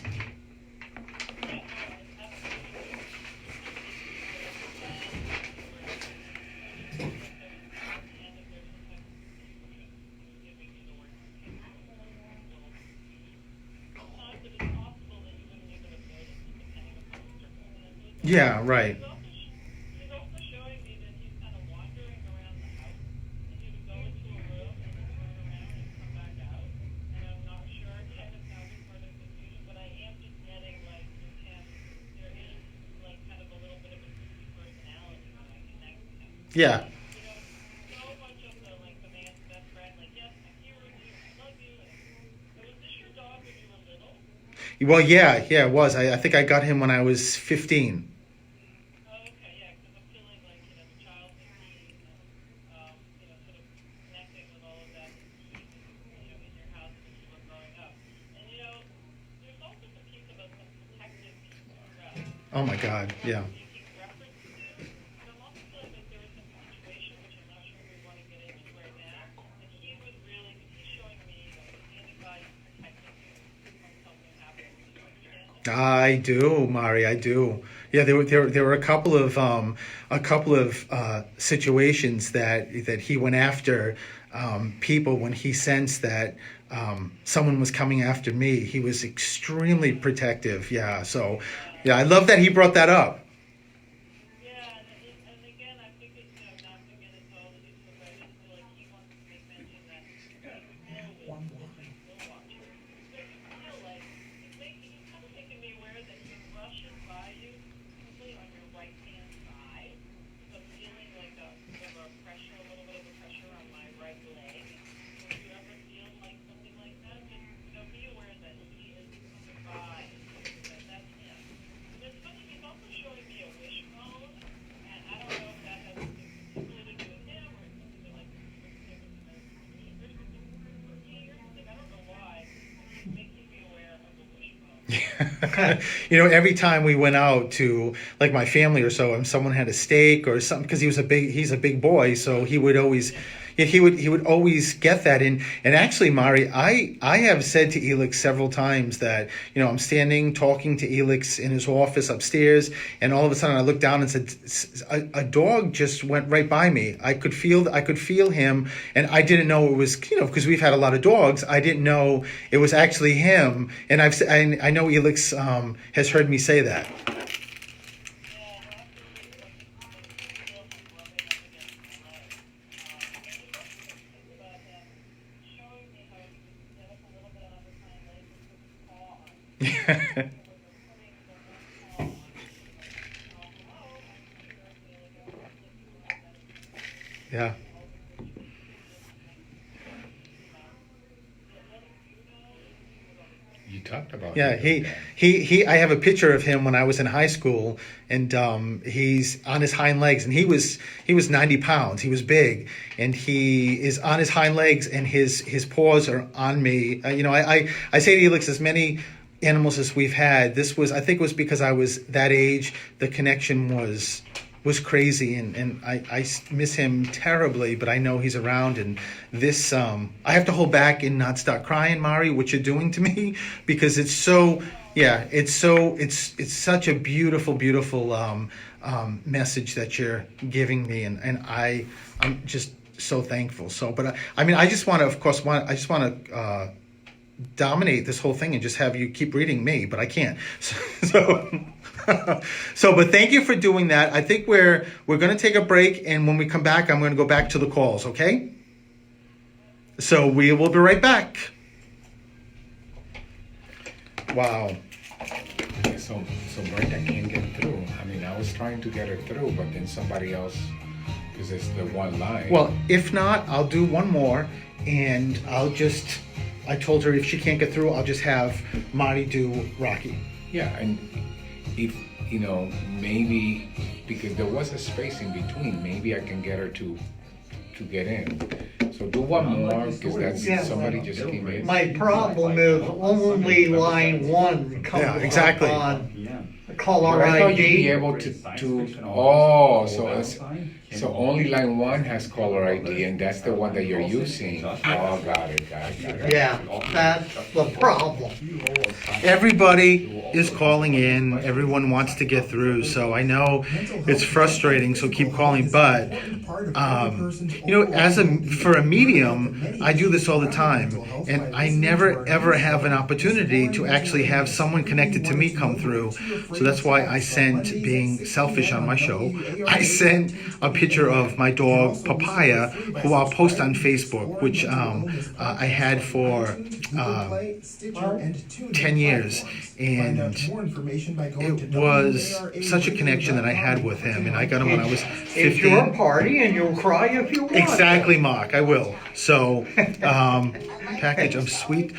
Yeah, right. Yeah. Well, yeah, it was. I think I got him when I was 15. Oh my God, yeah. I do, Mari. I do. Yeah, there were a couple of situations that he went after people when he sensed that someone was coming after me. He was extremely protective. Yeah. So, yeah, I love that he brought that up. One line. Every time we went out to like my family or so, and someone had a steak or something, because he's a big boy, so he would always get that. And actually, Mari, I have said to Elix several times that I'm standing talking to Elix in his office upstairs, and all of a sudden I looked down and said a dog just went right by me. I could feel him, and I didn't know it was because we've had a lot of dogs. I didn't know it was actually him, and I know Elix has heard me say that. Yeah. You talked about Yeah, it. he. I have a picture of him when I was in high school, and he's on his hind legs, and he was 90 pounds. He was big, and he is on his hind legs, and his paws are on me. I say to Elix, as many animals as we've had, I think it was because I was that age. The connection was crazy, and I miss him terribly, but I know he's around. And this I have to hold back and not start crying, Mari, what you're doing to me, because it's such a beautiful message that you're giving me, and I'm just so thankful. So, but I just want to dominate this whole thing and just have you keep reading me, but I can't. But thank you for doing that. I think we're going to take a break, and when we come back, I'm going to go back to the calls, okay? So we will be right back. Wow. So Brenda can't get through. I mean, I was trying to get her through, but then somebody else because it's the one line. Well, if not, I'll do one more, and I told her if she can't get through, I'll just have Marty do Rocky. yeah, and if maybe because there was a space in between, maybe I can get her to get in. So do one more because that's Yeah, somebody just came in. My problem is only line one comes Yeah, exactly. up on Yeah. caller I thought you'd be ID. able to. Oh, so only line one has caller ID, and that's the one that you're using. Oh, got it. Yeah, that's the problem. Everybody is calling in. Everyone wants to get through. So I know it's frustrating. So keep calling. But for a medium, I do this all the time, and I never ever have an opportunity to actually have someone connected to me come through. So that's why I sent, being selfish on my show, I sent a picture of my dog Papaya, who I'll post on Facebook, which I had for 10 years, and it was such a connection that I had with him, and I got him when I was It's your 15. party and you'll cry if you want. Exactly, Mark. I will. So, package of sweet.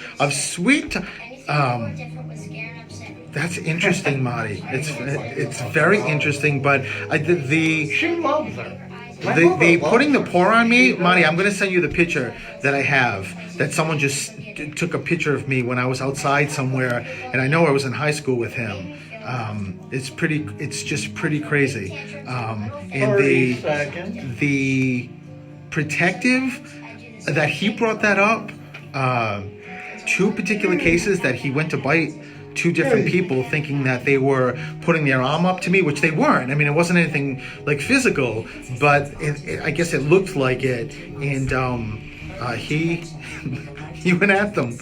That's interesting, Marty. It's very interesting, but She loves her. My the mother putting the loves her. pour on me, Marty. I'm gonna send you the picture that I have. That someone just took a picture of me when I was outside somewhere, and I know I was in high school with him. It's just pretty crazy. And 30 seconds. the protective that he brought that up. Two particular cases that he went to bite two different people thinking that they were putting their arm up to me, which they weren't. I mean, it wasn't anything like physical, but I guess it looked like it. And he went at them.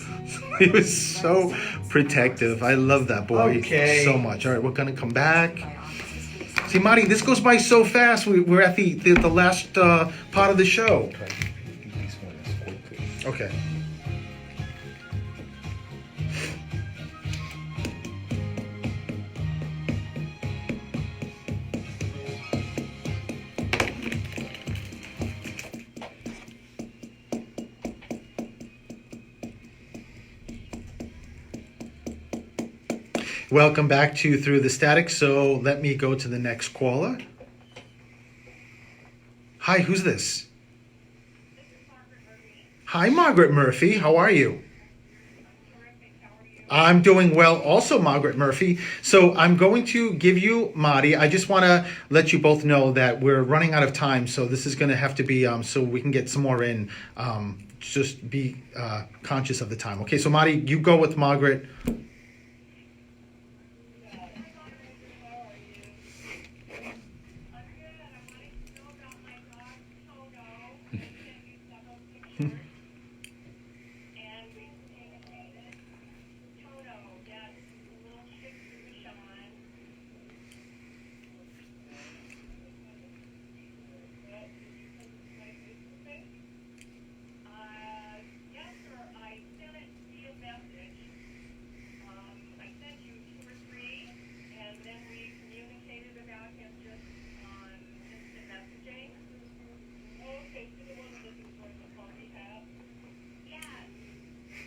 He was so protective. I love that boy so much. All right, we're gonna come back. See, Marty, this goes by so fast. We're at the last part of the show. Okay. Welcome back to Through the Static. So let me go to the next caller. Hi, who's this? Hi, Margaret Murphy. How are you? I'm doing well also, Margaret Murphy. So I'm going to give you Marty. I just want to let you both know that we're running out of time. So this is going to have to be so we can get some more in. Just be conscious of the time. Okay, so Marty, you go with Margaret.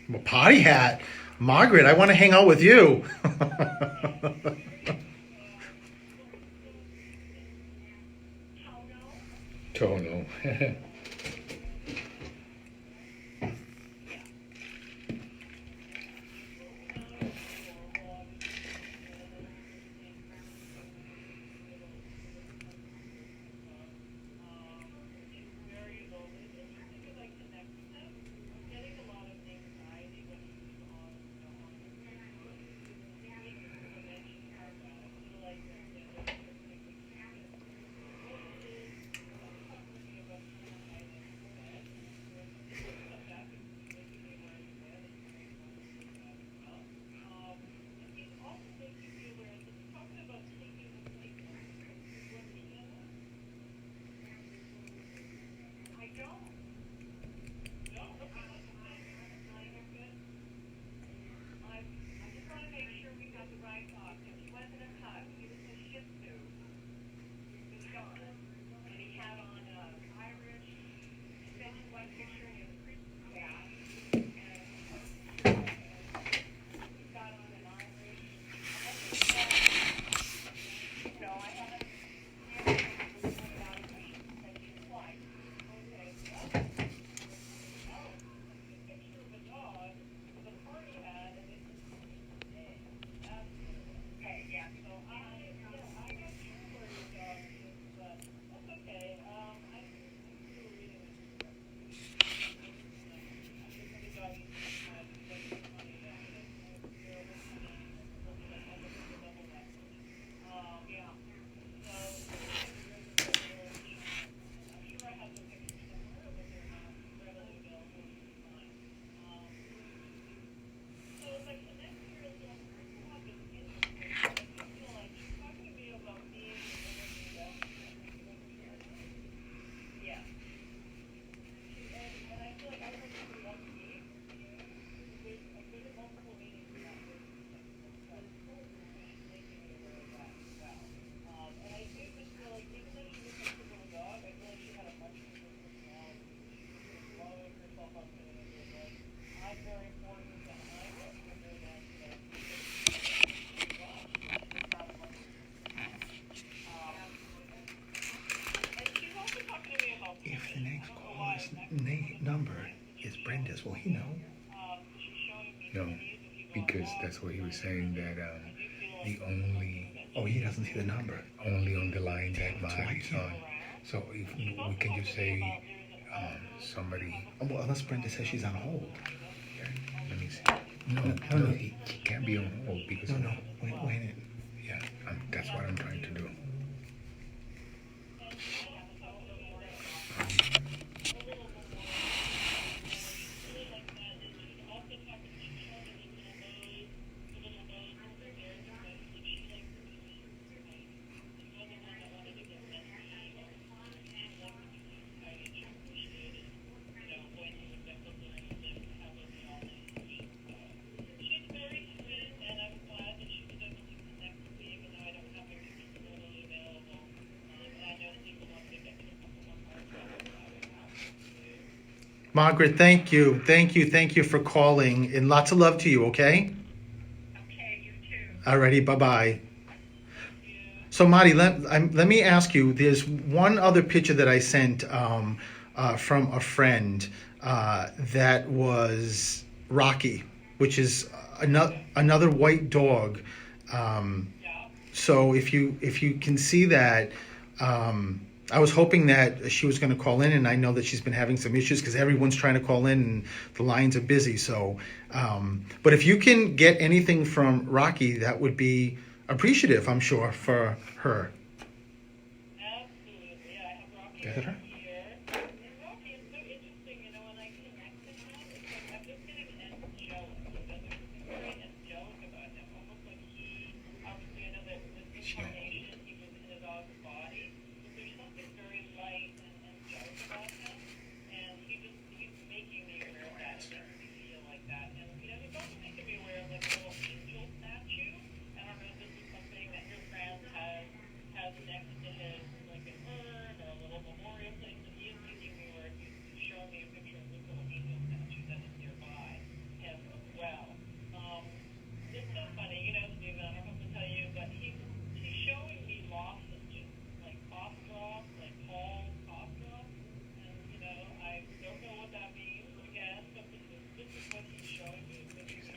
Well, party hat. Margaret, I want to hang out with you. Tono. number is Brenda's. Will he know? No, because that's what he was saying, that the only Oh, he doesn't see the number. only on the line that So I Marty's can't- on. So if we can just say somebody. Well, unless Brenda says she's on hold. Let me see. No, No, no, no. he can't be on hold because No. Wait. Yeah, that's what I'm trying to do. Margaret, thank you for calling, and lots of love to you. Okay. Okay, you too. Alrighty, bye-bye. So, Marty, let me ask you, there's one other picture that I sent from a friend that was Rocky, which is another white dog. So if you can see that, I was hoping that she was going to call in, and I know that she's been having some issues because everyone's trying to call in and the lines are busy. So, but if you can get anything from Rocky, that would be appreciative, I'm sure, for her. Absolutely. I have Rocky Is it her? here. And Rocky is so interesting, when I connect to him, it's like I'm just getting angelic. There's something very angelic about him. Almost like he, obviously, I know that with incarnation, he was in a dog's body, but there's something very light and angelic about him. And he's making me aware of that. It makes me feel like that. And, he's also making me aware of like a little angel statue. I don't know if this is something that your friend has next to his, like an urn or a little memorial place, but he is making me where he's showing me a picture of this little angel statue that is nearby him as well. It's so funny, Stephen, I don't know what to tell you, but he's showing me lozenges, like cough drops, like Paul's cough drops, and, I don't know what that means, again, but this is what he's showing me. She's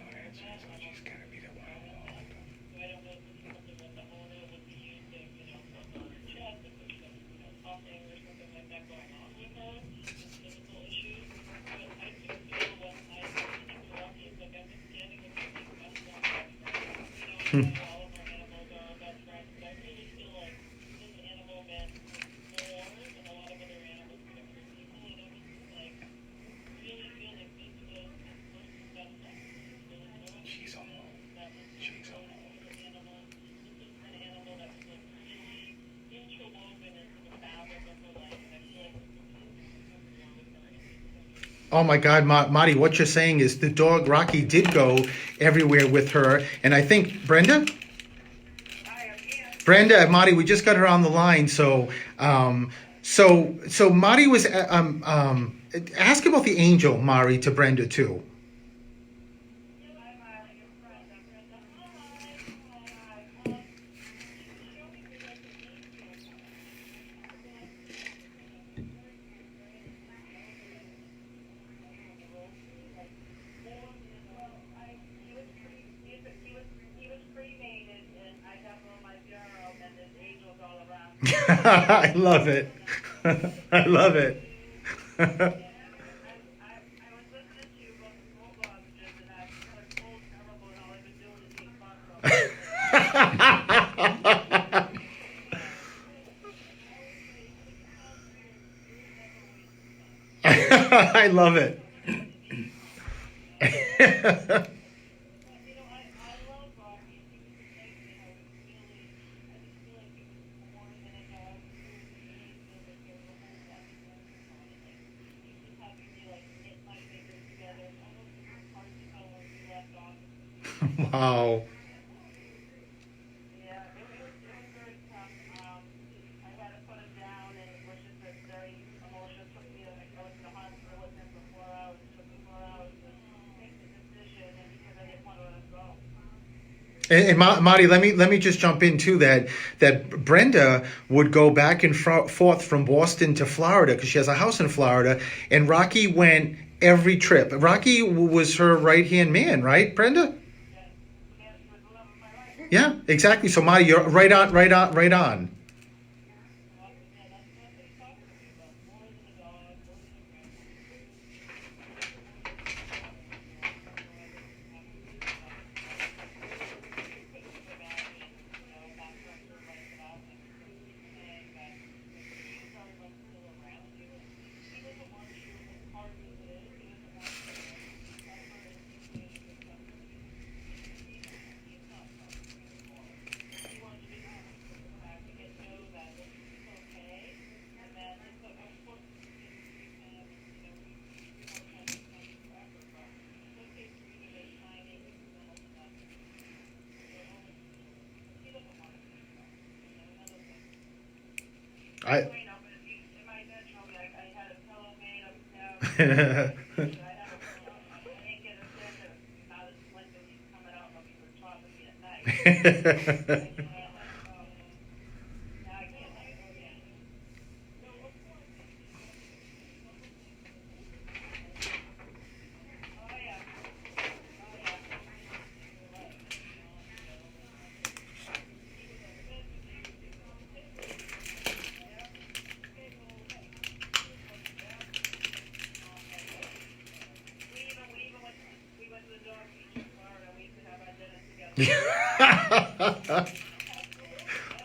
gotta be the one on hold. So I don't know if this is something that the owner would be using, for her chest, if there's some, coughing or something like that going on with her, some physical issues. But I do feel when I see Rocky, it's like I'm just standing with my big best friend. All of our animals are our best friends, but I really feel like this animal meant more than a lot of other animals could have for people, and I just like really feel like this was this person's best friend. She's on hold. She's on hold. Oh my God, Marty, what you're saying is the dog Rocky did go everywhere with her, and I think Brenda, Marty, we just got her on the line, so Marty was ask about the angel, Mari, to Brenda too. I love it. I love it. I love it. Wow. And Marty, let me just jump in too. That Brenda would go back and forth from Boston to Florida because she has a house in Florida, and Rocky went every trip. Rocky was her right hand man, right, Brenda? Yeah, exactly. So Marty, you're right on. I.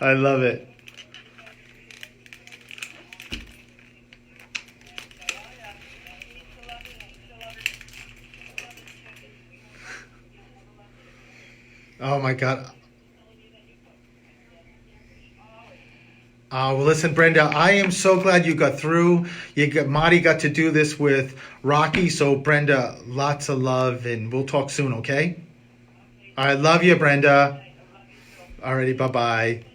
I love it. Oh my God. Well, listen, Brenda, I am so glad you got through. Marty got to do this with Rocky. So, Brenda, lots of love, and we'll talk soon, okay? I love you, Brenda. Alrighty, bye-bye.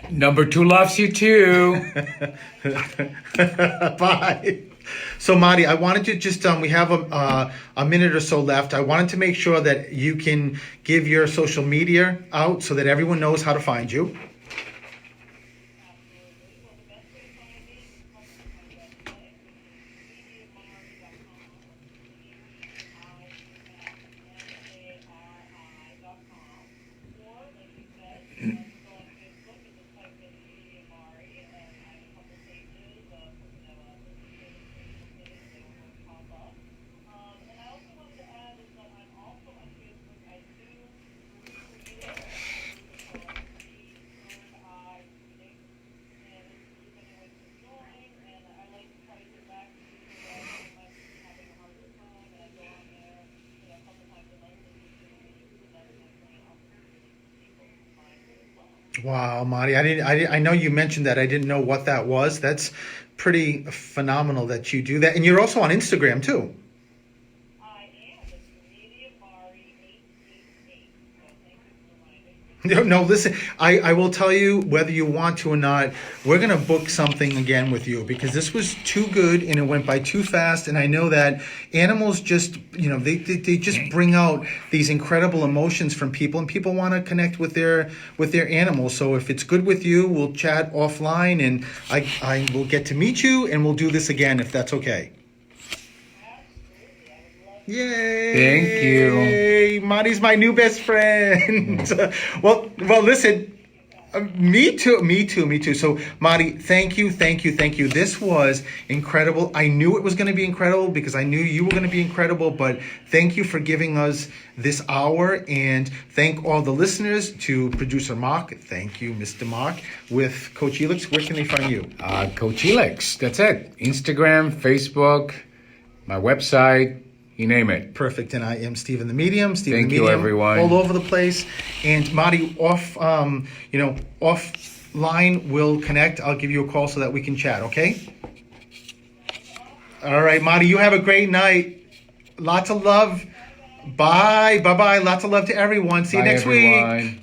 Number 2 loves you too. Bye. So, Marty, I wanted to just, we have a minute or so left. I wanted to make sure that you can give your social media out so that everyone knows how to find you. Wow, Marty, I know you mentioned that. I didn't know what that was. That's pretty phenomenal that you do that. And you're also on Instagram too. No, listen, I will tell you, whether you want to or not, we're going to book something again with you because this was too good and it went by too fast. And I know that animals just, they just bring out these incredible emotions from people, and people want to connect with their animals. So if it's good with you, we'll chat offline, and I will get to meet you, and we'll do this again if that's okay. Yay! Thank you. Marty's my new best friend. well, listen. Me too. So, Marty, thank you. This was incredible. I knew it was going to be incredible because I knew you were going to be incredible. But thank you for giving us this hour, and thank all the listeners. To producer Mark, thank you, Mr. Mark. With Coach Elix, where can they find you? Coach Elix. That's it. Instagram, Facebook, my website. You name it. Perfect. And I am Stephen the Medium. Thank you, everyone. All over the place. And Marty, offline, we'll connect. I'll give you a call so that we can chat, okay? All right, Marty, you have a great night. Lots of love. Bye. Bye-bye. Lots of love to everyone. See you next week.